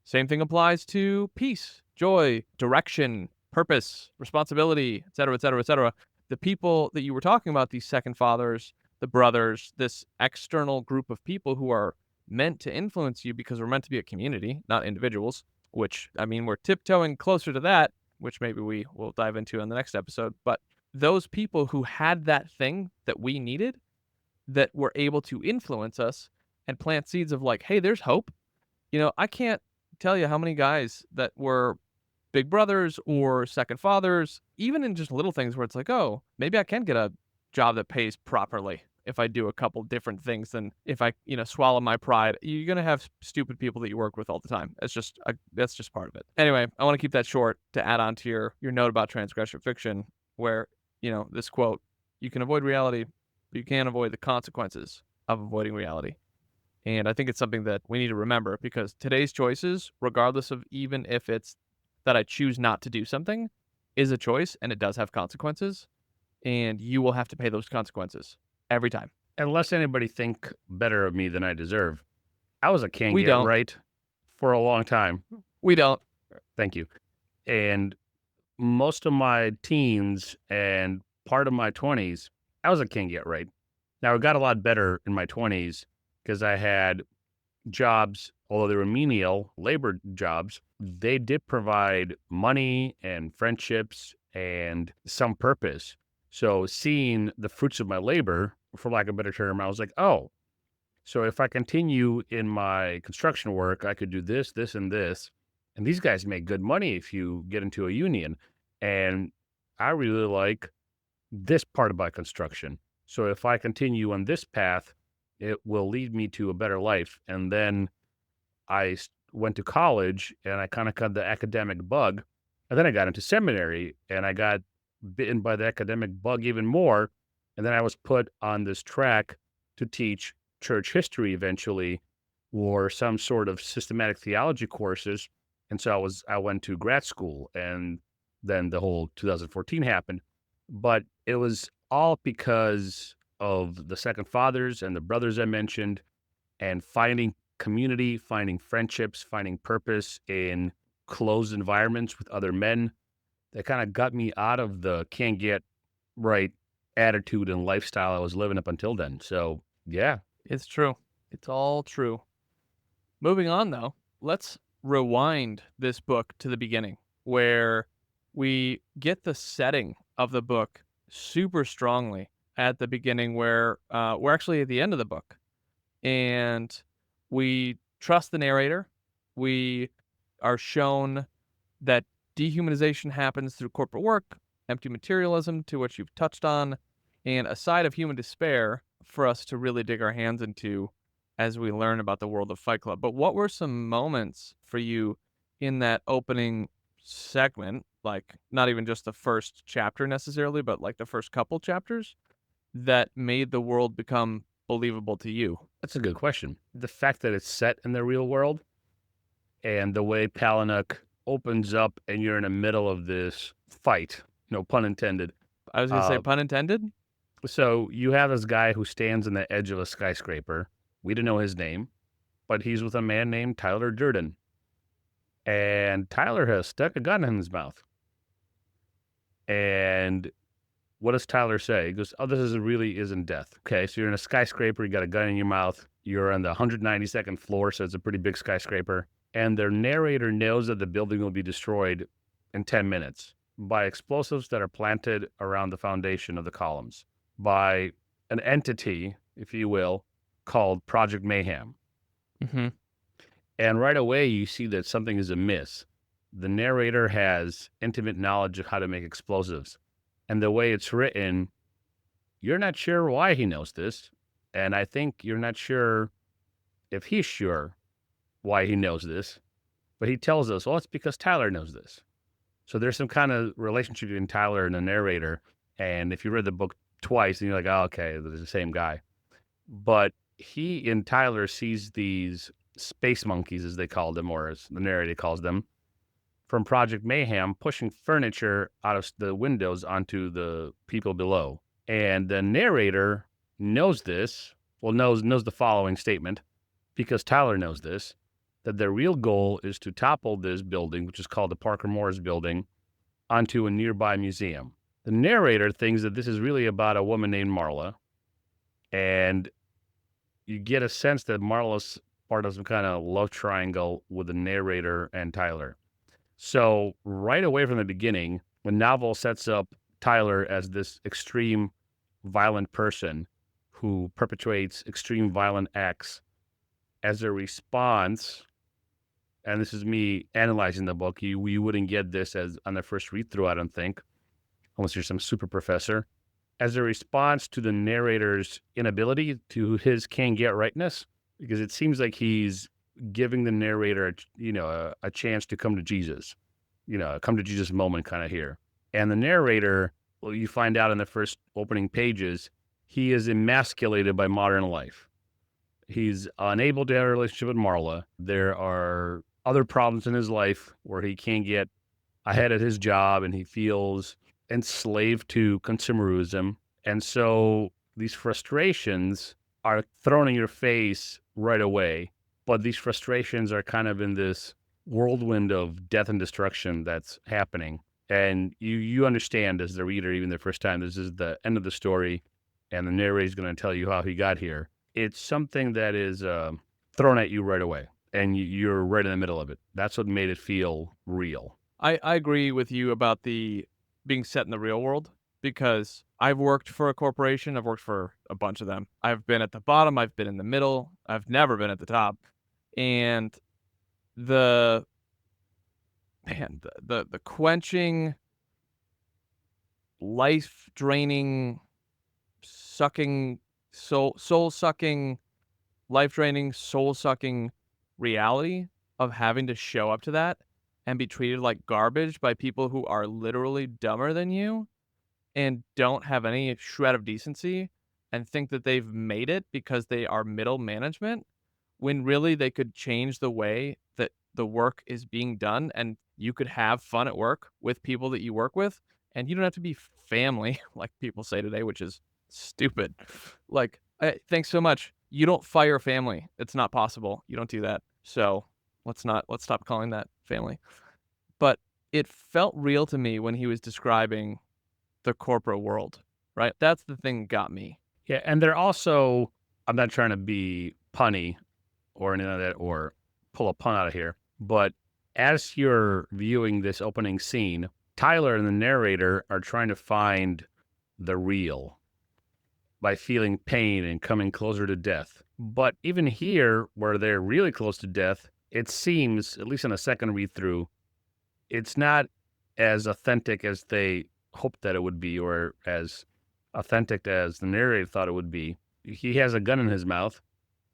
Same thing applies to peace, joy, direction, purpose, responsibility, et cetera, et cetera, et cetera. The people that you were talking about, these second fathers, the brothers, this external group of people who are meant to influence you because we're meant to be a community, not individuals, which, I mean, we're tiptoeing closer to that, which maybe we will dive into in the next episode. But those people who had that thing that we needed, that were able to influence us and plant seeds of like, hey, there's hope. You know, I can't tell you how many guys that were big brothers or second fathers, even in just little things where it's like, oh, maybe I can get a job that pays properly if I do a couple different things than if I, swallow my pride. You're going to have stupid people that you work with all the time. That's just part of it. Anyway, I want to keep that short to add on to your note about transgressive fiction, where, this quote, "You can avoid reality, but you can't avoid the consequences of avoiding reality." And I think it's something that we need to remember, because today's choices, regardless of even if it's that I choose not to do something, is a choice, and it does have consequences, and you will have to pay those consequences every time. Unless anybody think better of me than I deserve, I was a can't We get don't. right for a long time. We don't. Thank you. And most of my teens and part of my 20s, I was a can't get right. Now, it got a lot better in my 20s because I had jobs, although they were menial labor jobs, they did provide money and friendships and some purpose. So seeing the fruits of my labor, for lack of a better term, I was like, oh, So if I continue in my construction work, I could do this, this, and this. And these guys make good money if you get into a union. And I really like this part about construction. So if I continue on this path, it will lead me to a better life. And then went to college and I kind of got the academic bug. And then I got into seminary and I got bitten by the academic bug even more. And then I was put on this track to teach church history eventually, or some sort of systematic theology courses. And so I went to grad school, and then the whole 2014 happened. But it was all because of the second fathers and the brothers I mentioned, and finding community, finding friendships, finding purpose in closed environments with other men. That kind of got me out of the can't get right attitude and lifestyle I was living up until then. So yeah. It's true. It's all true. Moving on, though, let's rewind this book to the beginning, where we get the setting of the book super strongly at the beginning, where we're actually at the end of the book. And we trust the narrator. We are shown that dehumanization happens through corporate work, empty materialism, to which you've touched on, and a side of human despair for us to really dig our hands into as we learn about the world of Fight Club. But what were some moments for you in that opening segment, like not even just the first chapter necessarily, but like the first couple chapters, that made the world become believable to you? That's a good question. The fact that it's set in the real world and the way Palahniuk opens up and you're in the middle of this fight, no pun intended. I was going to say pun intended. So you have this guy who stands on the edge of a skyscraper. We don't know his name, but he's with a man named Tyler Durden. And Tyler has stuck a gun in his mouth. And what does Tyler say? He goes, oh, really isn't death. Okay, so you're in a skyscraper, you got a gun in your mouth, you're on the 192nd floor, so it's a pretty big skyscraper. And their narrator knows that the building will be destroyed in 10 minutes by explosives that are planted around the foundation of the columns, by an entity, if you will, called Project Mayhem. Mm-hmm. And right away, you see that something is amiss. The narrator has intimate knowledge of how to make explosives. And the way it's written, you're not sure why he knows this. And I think you're not sure if he's sure why he knows this. But he tells us, well, it's because Tyler knows this. So there's some kind of relationship between Tyler and the narrator. And if you read the book twice, and you're like, oh, okay, they're the same guy. But he and Tyler sees these space monkeys, as they call them, or as the narrator calls them, from Project Mayhem, pushing furniture out of the windows onto the people below. And the narrator knows this, knows the following statement, because Tyler knows this, that their real goal is to topple this building, which is called the Parker Morris Building, onto a nearby museum. The narrator thinks that this is really about a woman named Marla, and you get a sense that Marla's part of some kind of love triangle with the narrator and Tyler. So right away from the beginning, the novel sets up Tyler as this extreme violent person who perpetuates extreme violent acts as a response. And this is me analyzing the book. You wouldn't get this as on the first read through, I don't think, unless you're some super professor. As a response to the narrator's inability to his can't get rightness, because it seems like he's giving the narrator, a chance to come to Jesus, come to Jesus moment kind of here. And the narrator, well, you find out in the first opening pages, he is emasculated by modern life. He's unable to have a relationship with Marla. There are other problems in his life where he can't get ahead at his job and he feels enslaved to consumerism. And so these frustrations are thrown in your face right away. But these frustrations are kind of in this whirlwind of death and destruction that's happening. And you understand as the reader, even the first time, this is the end of the story, and the narrator is going to tell you how he got here. It's something that is thrown at you right away, and you're right in the middle of it. That's what made it feel real. I agree with you about the being set in the real world. because I've worked for a corporation. I've worked for a bunch of them. I've been at the bottom. I've been in the middle. I've never been at the top. And the quenching, life draining, sucking, soul sucking, life draining, soul sucking reality of having to show up to that and be treated like garbage by people who are literally dumber than you and don't have any shred of decency and think that they've made it because they are middle management, when really they could change the way that the work is being done and you could have fun at work with people that you work with, and you don't have to be family like people say today, which is stupid. Like, thanks so much. You don't fire family. It's not possible. You don't do that. So let's stop calling that family. But it felt real to me when he was describing the corporate world, right? That's the thing that got me. Yeah, and they're also, I'm not trying to be punny or anything like that or pull a pun out of here, but as you're viewing this opening scene, Tyler and the narrator are trying to find the real by feeling pain and coming closer to death. But even here, where they're really close to death, it seems, at least in a second read through, it's not as authentic as they hoped that it would be, or as authentic as the narrator thought it would be. He has a gun in his mouth.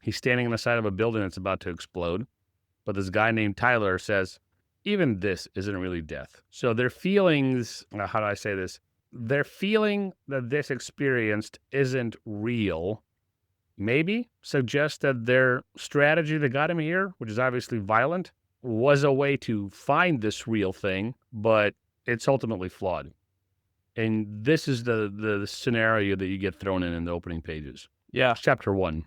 He's standing on the side of a building that's about to explode. But this guy named Tyler says, even this isn't really death. So their feelings, how do I say this? Their feeling that this experience isn't real maybe suggests that their strategy that got him here, which is obviously violent, was a way to find this real thing, but it's ultimately flawed. And this is the scenario that you get thrown in the opening pages. Yeah. It's chapter 1.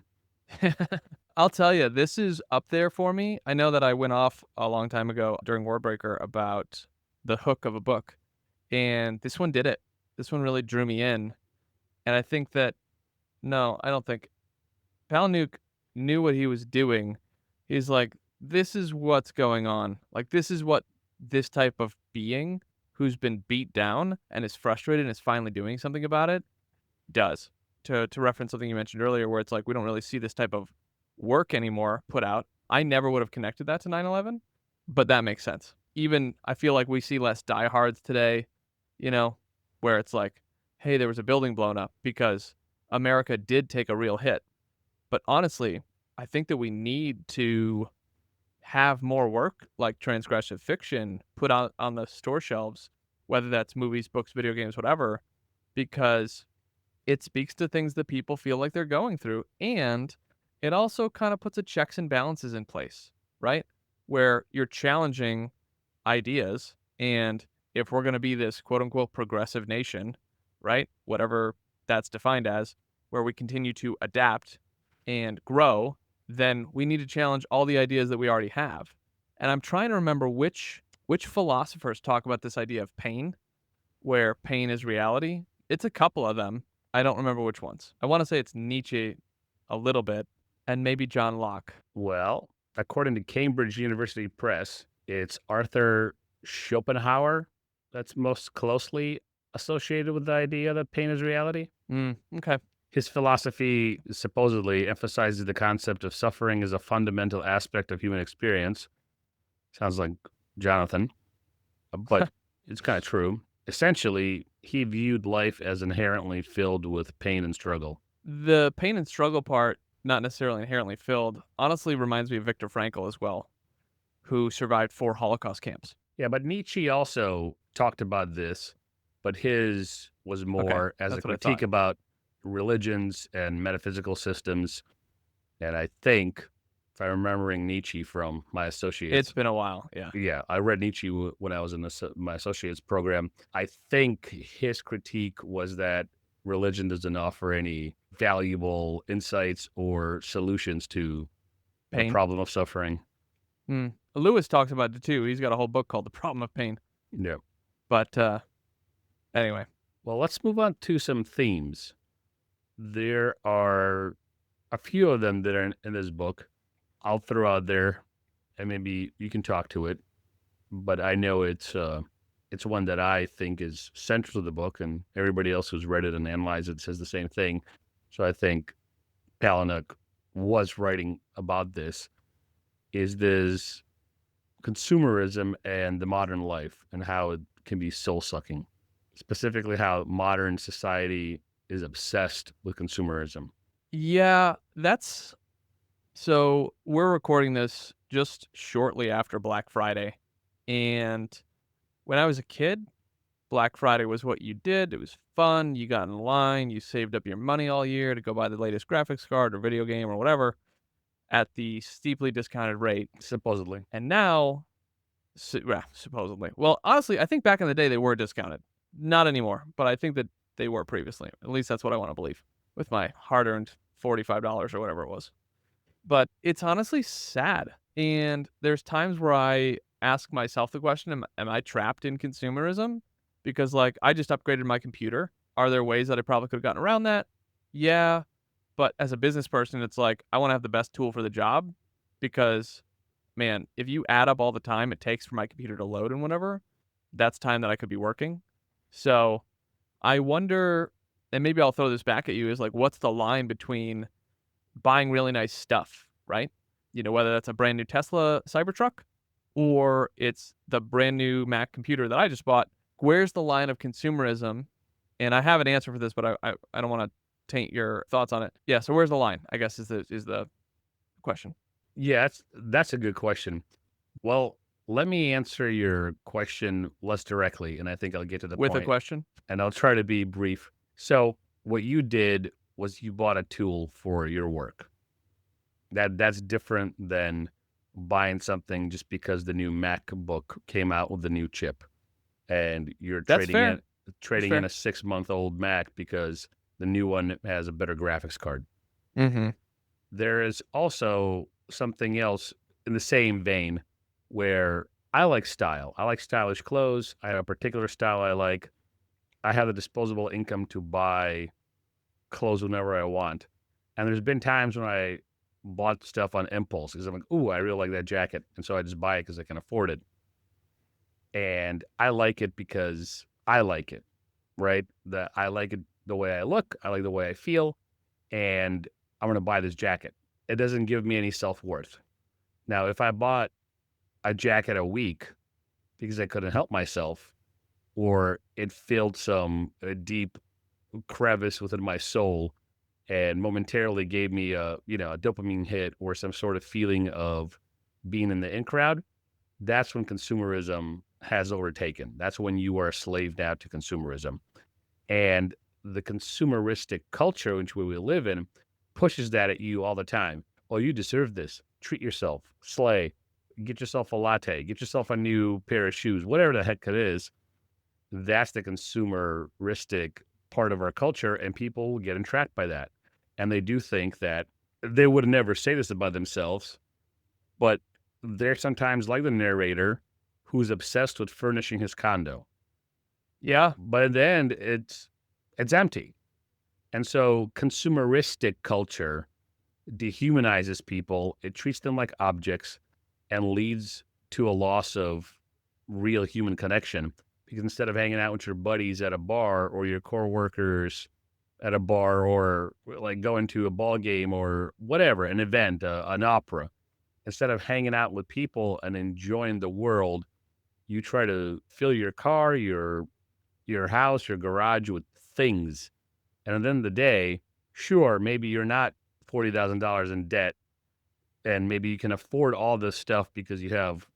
I'll tell you, this is up there for me. I know that I went off a long time ago during Warbreaker about the hook of a book, and this one did it. This one really drew me in. And I think that, no, I don't think Palahniuk knew what he was doing. He's like, this is what's going on. Like, this is what this type of being who's been beat down and is frustrated and is finally doing something about it does. To reference something you mentioned earlier, where it's like we don't really see this type of work anymore put out. I never would have connected that to 9/11, but that makes sense. Even I feel like we see less diehards today, where it's like, hey, there was a building blown up because America did take a real hit. But honestly, I think that we need to have more work like Transgressive Fiction put out on the store shelves, whether that's movies, books, video games, whatever, because it speaks to things that people feel like they're going through. And it also kind of puts a checks and balances in place, right? Where you're challenging ideas. And if we're going to be this quote unquote progressive nation, right? Whatever that's defined as, where we continue to adapt and grow, then we need to challenge all the ideas that we already have. And I'm trying to remember which philosophers talk about this idea of pain, where pain is reality. It's a couple of them. I don't remember which ones. I want to say it's Nietzsche a little bit, and maybe John Locke. Well, according to Cambridge University Press, it's Arthur Schopenhauer that's most closely associated with the idea that pain is reality. Okay. His philosophy supposedly emphasizes the concept of suffering as a fundamental aspect of human experience. Sounds like Jonathan, but it's kind of true. Essentially, he viewed life as inherently filled with pain and struggle. The pain and struggle part, not necessarily inherently filled, honestly reminds me of Viktor Frankl as well, who survived 4 Holocaust camps. Yeah, but Nietzsche also talked about this, but his was more as a critique about religions and metaphysical systems. And I think, if I'm remembering Nietzsche from my associates. It's been a while, yeah. Yeah, I read Nietzsche when I was in my associates program. I think his critique was that religion doesn't offer any valuable insights or solutions to the problem of suffering. Lewis talks about it too. He's got a whole book called The Problem of Pain. Yeah. But anyway. Well, let's move on to some themes. There are a few of them that are in this book. I'll throw out there, and maybe you can talk to it. But I know it's it's one that I think is central to the book, and everybody else who's read it and analyzed it says the same thing. So I think Palahniuk was writing about this, is this consumerism and the modern life and how it can be soul-sucking, specifically how modern society is obsessed with consumerism. Yeah, so we're recording this just shortly after Black Friday. And when I was a kid, Black Friday was what you did. It was fun. You got in line. You saved up your money all year to go buy the latest graphics card or video game or whatever at the steeply discounted rate. Supposedly. And now, supposedly. Well, honestly, I think back in the day they were discounted. Not anymore, but I think that they were previously. At least that's what I want to believe with my hard-earned $45 or whatever it was. But it's honestly sad. And there's times where I ask myself the question, am I trapped in consumerism? Because, like, I just upgraded my computer. Are there ways that I probably could have gotten around that? Yeah. But as a business person, it's like, I want to have the best tool for the job because, man, if you add up all the time it takes for my computer to load and whatever, that's time that I could be working. So I wonder, and maybe I'll throw this back at you, is like, what's the line between buying really nice stuff, right? You know, whether that's a brand new Tesla Cybertruck or it's the brand new Mac computer that I just bought. Where's the line of consumerism? And I have an answer for this, but I don't want to taint your thoughts on it. Yeah, so where's the line, I guess, is the question. Yeah, that's a good question. Well, let me answer your question less directly, and I think I'll get to the With point. a question? And I'll try to be brief. So what you did was you bought a tool for your work. That's different than buying something just because the new MacBook came out with the new chip, and you're That's trading fair. in a 6-month-old Mac because the new one has a better graphics card. Mm-hmm. There is also something else in the same vein where I like style. I like stylish clothes. I have a particular style I like. I have the disposable income to buy clothes whenever I want. And there's been times when I bought stuff on impulse because I'm like, ooh, I really like that jacket. And so I just buy it because I can afford it. And I like it because I like it, right? I like it the way I look. I like the way I feel. And I'm going to buy this jacket. It doesn't give me any self-worth. Now, if I bought a jacket a week because I couldn't help myself, or it filled a deep crevice within my soul and momentarily gave me a dopamine hit or some sort of feeling of being in the in crowd, that's when consumerism has overtaken. That's when you are a slave now to consumerism. And the consumeristic culture in which we live in pushes that at you all the time. Oh, you deserve this. Treat yourself. Slay. Get yourself a latte. Get yourself a new pair of shoes. Whatever the heck it is. That's the consumeristic part of our culture, and people will get entrapped by that. And they do think that they would never say this about themselves, but they're sometimes like the narrator who's obsessed with furnishing his condo. Yeah. But in the end, it's empty. And so consumeristic culture dehumanizes people. It treats them like objects and leads to a loss of real human connection. Because instead of hanging out with your buddies at a bar or your coworkers at a bar or like going to a ball game or whatever, an event, an opera, instead of hanging out with people and enjoying the world, you try to fill your car, your house, your garage with things. And at the end of the day, sure, maybe you're not $40,000 in debt and maybe you can afford all this stuff because you have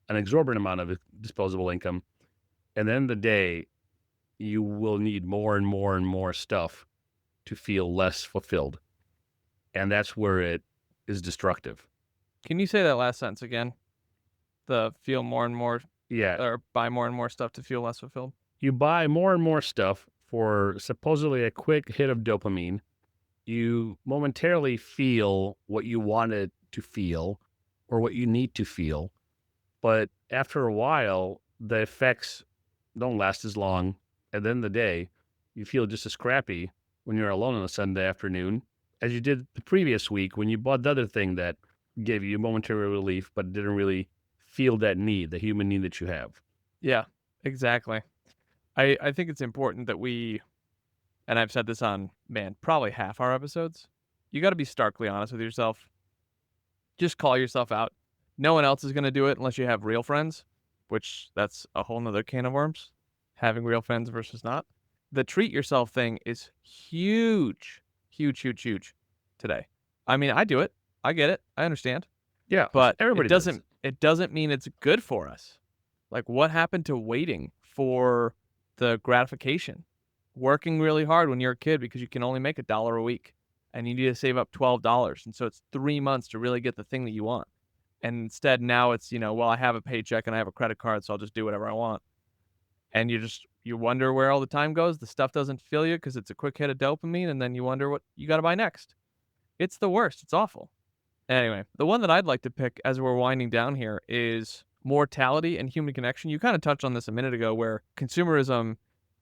an exorbitant amount of disposable income. And then the day, you will need more and more and more stuff to feel less fulfilled. And that's where it is destructive. Can you say that last sentence again? The feel more and more, Yeah. or buy more and more stuff to feel less fulfilled? You buy more and more stuff for supposedly a quick hit of dopamine. You momentarily feel what you wanted to feel or what you need to feel. But after a while, the effects don't last as long. At the end of the day, you feel just as crappy when you're alone on a Sunday afternoon as you did the previous week when you bought the other thing that gave you momentary relief but didn't really feel that need, the human need that you have. Yeah. Exactly. I think it's important that we, and I've said this on, man, probably half our episodes, you got to be starkly honest with yourself. Just call yourself out. No one else is going to do it unless you have real friends, which that's a whole nother can of worms, having real friends versus not. The treat yourself thing is huge, huge, huge, huge today. I mean, I do it. I get it. I understand. Yeah, But everybody does. it doesn't mean it's good for us. Like, what happened to waiting for the gratification? Working really hard when you're a kid because you can only make $1 a week and you need to save up $12. And so it's 3 months to really get the thing that you want. And instead now it's, well, I have a paycheck and I have a credit card, so I'll just do whatever I want. And you wonder where all the time goes. The stuff doesn't fill you because it's a quick hit of dopamine, and then you wonder what you got to buy next. It's the worst. It's awful. Anyway, the one that I'd like to pick as we're winding down here is mortality and human connection. You kind of touched on this a minute ago, where consumerism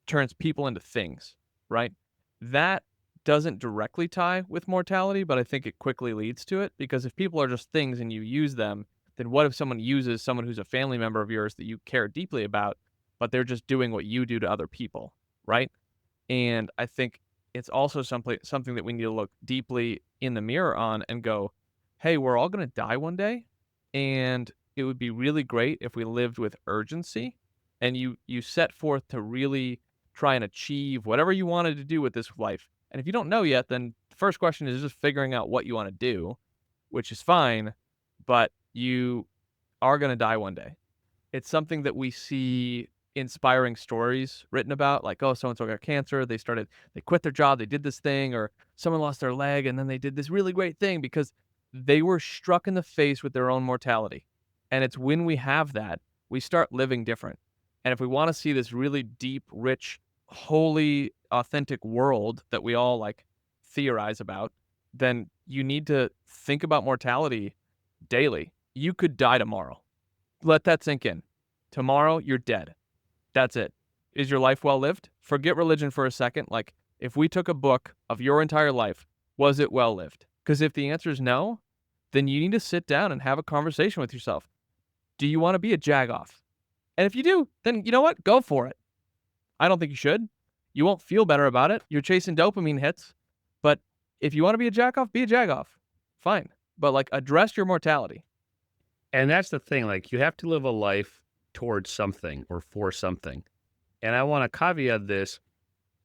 turns people into things, right? That doesn't directly tie with mortality, but I think it quickly leads to it, because if people are just things and you use them, then what if someone uses someone who's a family member of yours that you care deeply about, but they're just doing what you do to other people, right? And I think it's also something that we need to look deeply in the mirror on and go, hey, we're all going to die one day, and it would be really great if we lived with urgency and you set forth to really try and achieve whatever you wanted to do with this life. And if you don't know yet, then the first question is just figuring out what you want to do, which is fine, but you are going to die one day. It's something that we see inspiring stories written about, like, oh, so-and-so got cancer, they quit their job, they did this thing, or someone lost their leg and then they did this really great thing because they were struck in the face with their own mortality. And it's when we have that, we start living different. And if we want to see this really deep, rich, holy, authentic world that we all like theorize about, then you need to think about mortality daily. You could die tomorrow. Let that sink in. Tomorrow, you're dead. That's it. Is your life well lived? Forget religion for a second. Like, if we took a book of your entire life, was it well lived? Because if the answer is no, then you need to sit down and have a conversation with yourself. Do you want to be a jagoff? And if you do, then you know what? Go for it. I don't think you should. You won't feel better about it. You're chasing dopamine hits. But if you want to be a jagoff, be a jagoff. Fine. But like, address your mortality. And that's the thing. Like, you have to live a life towards something or for something. And I want to caveat this.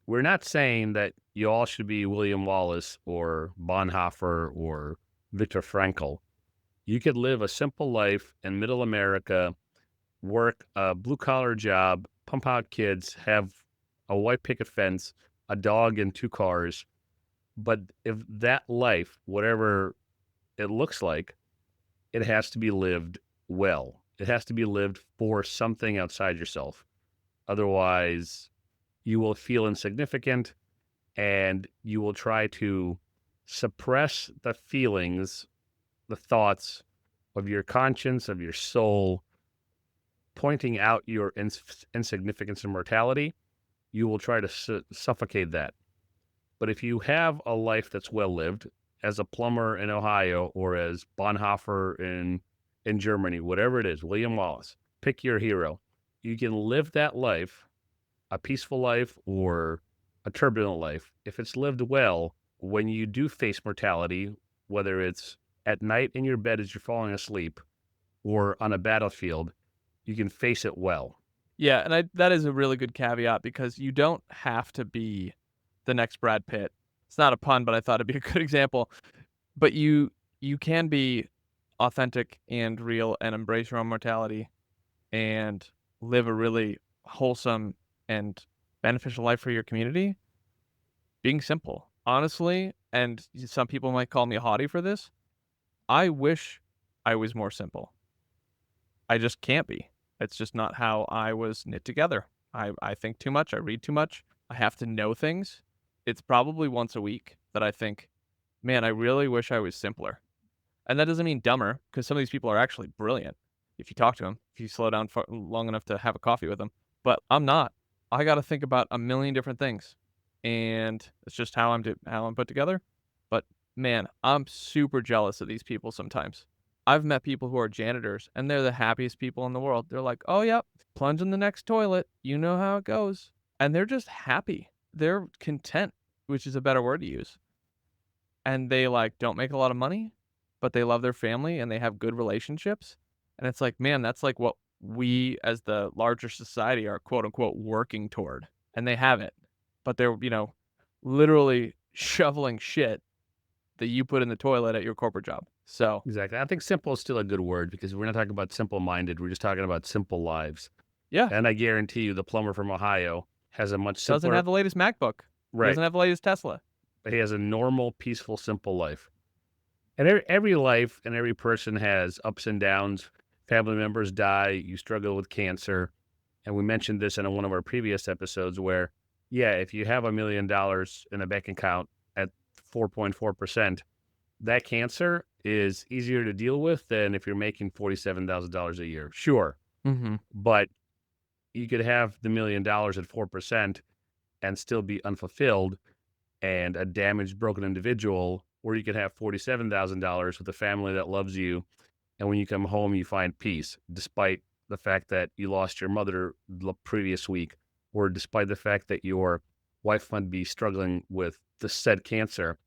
We're not saying that you all should be William Wallace or Bonhoeffer or Viktor Frankl. You could live a simple life in middle America, work a blue-collar job, pump out kids, have a white picket fence, a dog, and 2 cars. But if that life, whatever it looks like, it has to be lived well. It has to be lived for something outside yourself. Otherwise, you will feel insignificant and you will try to suppress the feelings, the thoughts of your conscience, of your soul, pointing out your insignificance and mortality. You will try to suffocate that. But if you have a life that's well lived, as a plumber in Ohio or as Bonhoeffer in Germany, whatever it is, William Wallace, pick your hero. You can live that life, a peaceful life or a turbulent life. If it's lived well, when you do face mortality, whether it's at night in your bed as you're falling asleep or on a battlefield, you can face it well. Yeah, and that is a really good caveat, because you don't have to be the next Brad Pitt. It's not a pun, but I thought it'd be a good example. But you can be authentic and real and embrace your own mortality and live a really wholesome and beneficial life for your community, being simple. Honestly, and some people might call me haughty for this, I wish I was more simple. I just can't be. It's just not how I was knit together. I think too much. I read too much. I have to know things. It's probably once a week that I think, man, I really wish I was simpler. And that doesn't mean dumber, because some of these people are actually brilliant if you talk to them, if you slow down long enough to have a coffee with them. But I'm not. I got to think about a million different things. And it's just how I'm put together. But man, I'm super jealous of these people sometimes. I've met people who are janitors, and they're the happiest people in the world. They're like, oh, yep, plunge in the next toilet. You know how it goes. And they're just happy. They're content, which is a better word to use. And they like don't make a lot of money, but they love their family and they have good relationships. And it's like, man, that's like what we as the larger society are quote unquote working toward. And they have it. But they're, literally shoveling shit that you put in the toilet at your corporate job. So Exactly. I think simple is still a good word because we're not talking about simple-minded. We're just talking about simple lives. yeah, And I guarantee you the plumber from Ohio has a much doesn't simpler, have the latest MacBook. right, Doesn't have the latest Tesla. but he has a normal, peaceful, simple life. And every life and every person has ups and downs. Family members die. You struggle with cancer. And we mentioned this in one of our previous episodes where, yeah, if you have $1 million in a bank account at 4.4%, that cancer is easier to deal with than if you're making $47,000 a year. Sure. Mm-hmm. But you could have the $1 million at 4% and still be unfulfilled and a damaged, broken individual, or you could have $47,000 with a family that loves you. And when you come home, you find peace, despite the fact that you lost your mother the previous week, or despite the fact that your wife might be struggling with the said cancer.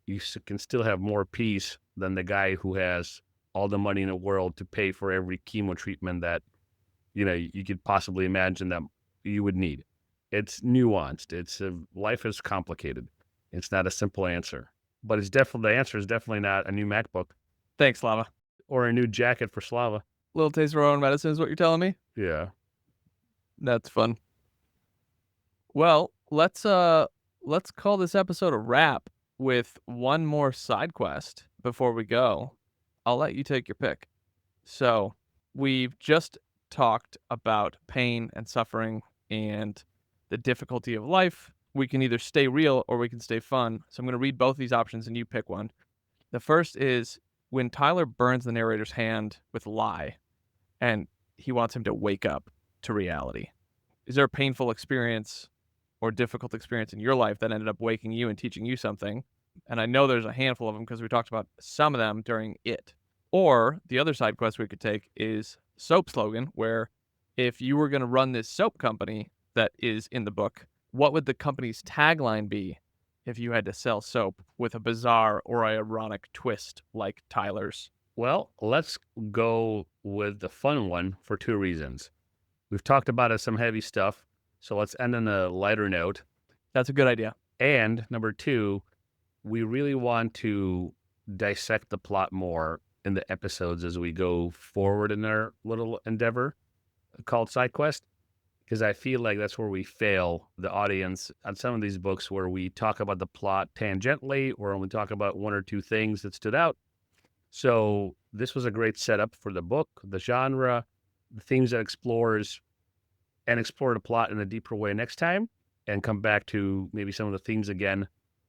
You can still have more peace than the guy who has all the money in the world to pay for every chemo treatment that, you could possibly imagine that you would need. It's nuanced. Life is complicated. It's not a simple answer, but the answer is definitely not a new MacBook Thanks, Slava. or a new jacket for Slava. Little taste of our own medicine is what you're telling me? Yeah. That's fun. Well, let's call this episode a wrap with one more side quest before we go. I'll let you take your pick. So, we've just talked about pain and suffering and the difficulty of life. We can either stay real or we can stay fun. So I'm going to read both these options and you pick one. The first is when Tyler burns the narrator's hand with lie and he wants him to wake up to reality. Is there a painful experience or difficult experience in your life that ended up waking you and teaching you something? And I know there's a handful of them because we talked about some of them during it. Or the other side quest we could take is soap slogan, where if you were going to run this soap company that is in the book, what would the company's tagline be if you had to sell soap with a bizarre or ironic twist like Tyler's? Well, let's go with the fun one for two reasons. We've talked about some heavy stuff, so let's end on a lighter note. That's a good idea. And number two, we really want to dissect the plot more in the episodes as we go forward in our little endeavor called Side Quest, because I feel like that's where we fail the audience on some of these books where we talk about the plot tangentially or when we talk about one or two things that stood out. So this was a great setup for the book, the genre, the themes that explores, and explore the plot in a deeper way next time and come back to maybe some of the themes again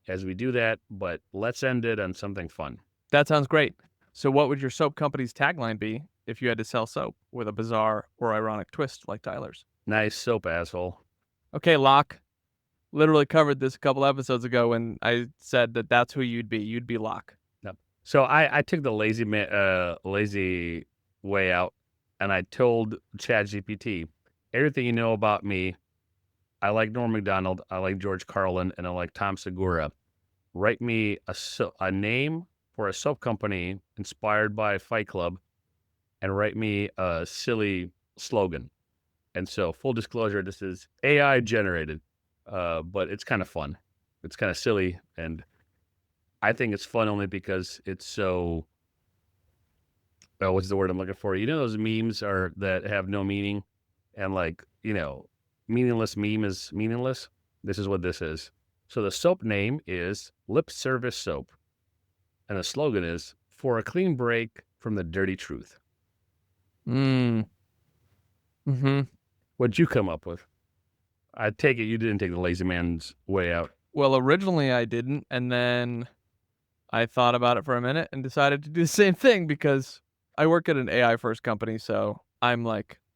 as we do that. But let's end it on something fun. That sounds great. So what would your soap company's tagline be if you had to sell soap with a bizarre or ironic twist like Tyler's? Nice soap, asshole. Okay, Locke. Literally covered this a couple episodes ago when I said that that's who you'd be. You'd be Locke. Yep. So I took the lazy way out, and I told ChatGPT, everything you know about me, I like Norm Macdonald, I like George Carlin, and I like Tom Segura. Write me a name for a soap company inspired by Fight Club, and write me a silly slogan. And so, full disclosure, this is AI generated, but it's kind of fun. It's kind of silly, and I think it's fun only because it's so, what's the word I'm looking for? You know those memes that have no meaning? And meaningless meme is meaningless? This is what this is. So the soap name is Lip Service Soap. And the slogan is, for a clean break from the dirty truth. Mm-hmm. What'd you come up with? I take it you didn't take the lazy man's way out. Well, originally I didn't, and then I thought about it for a minute and decided to do the same thing because I work at an AI-first company, so I'm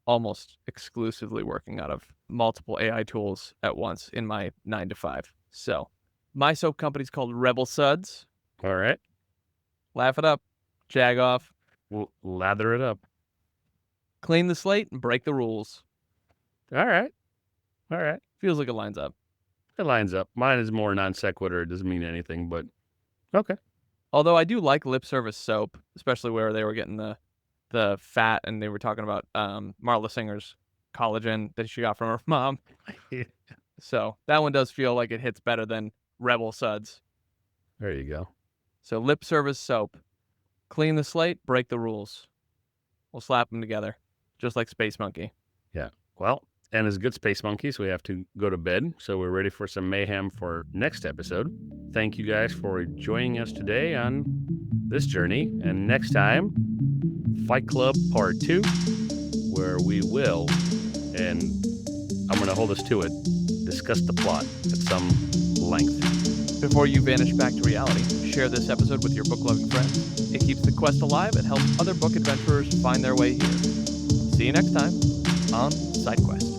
almost exclusively working out of multiple AI tools at once in my 9 to 5. So my soap company's called Rebel Suds. All right. Laugh it up. Jag off. We'll lather it up. Clean the slate and break the rules. All right. Feels like it lines up. It lines up. Mine is more non sequitur. It doesn't mean anything, but okay. Although I do like lip service soap, especially where they were getting the fat and they were talking about Marla Singer's collagen that she got from her mom. So that one does feel like it hits better than Rebel Suds. There you go. So lip service soap. Clean the slate, break the rules. We'll slap them together, just like Space Monkey. Yeah. Well, and as good space monkeys, we have to go to bed. So we're ready for some mayhem for next episode. Thank you guys for joining us today on this journey. And next time, Fight Club Part 2, where we will, and I'm going to hold us to it, discuss the plot at some length. Before you vanish back to reality, share this episode with your book-loving friends. It keeps the quest alive and helps other book adventurers find their way here. See you next time on SideQuest.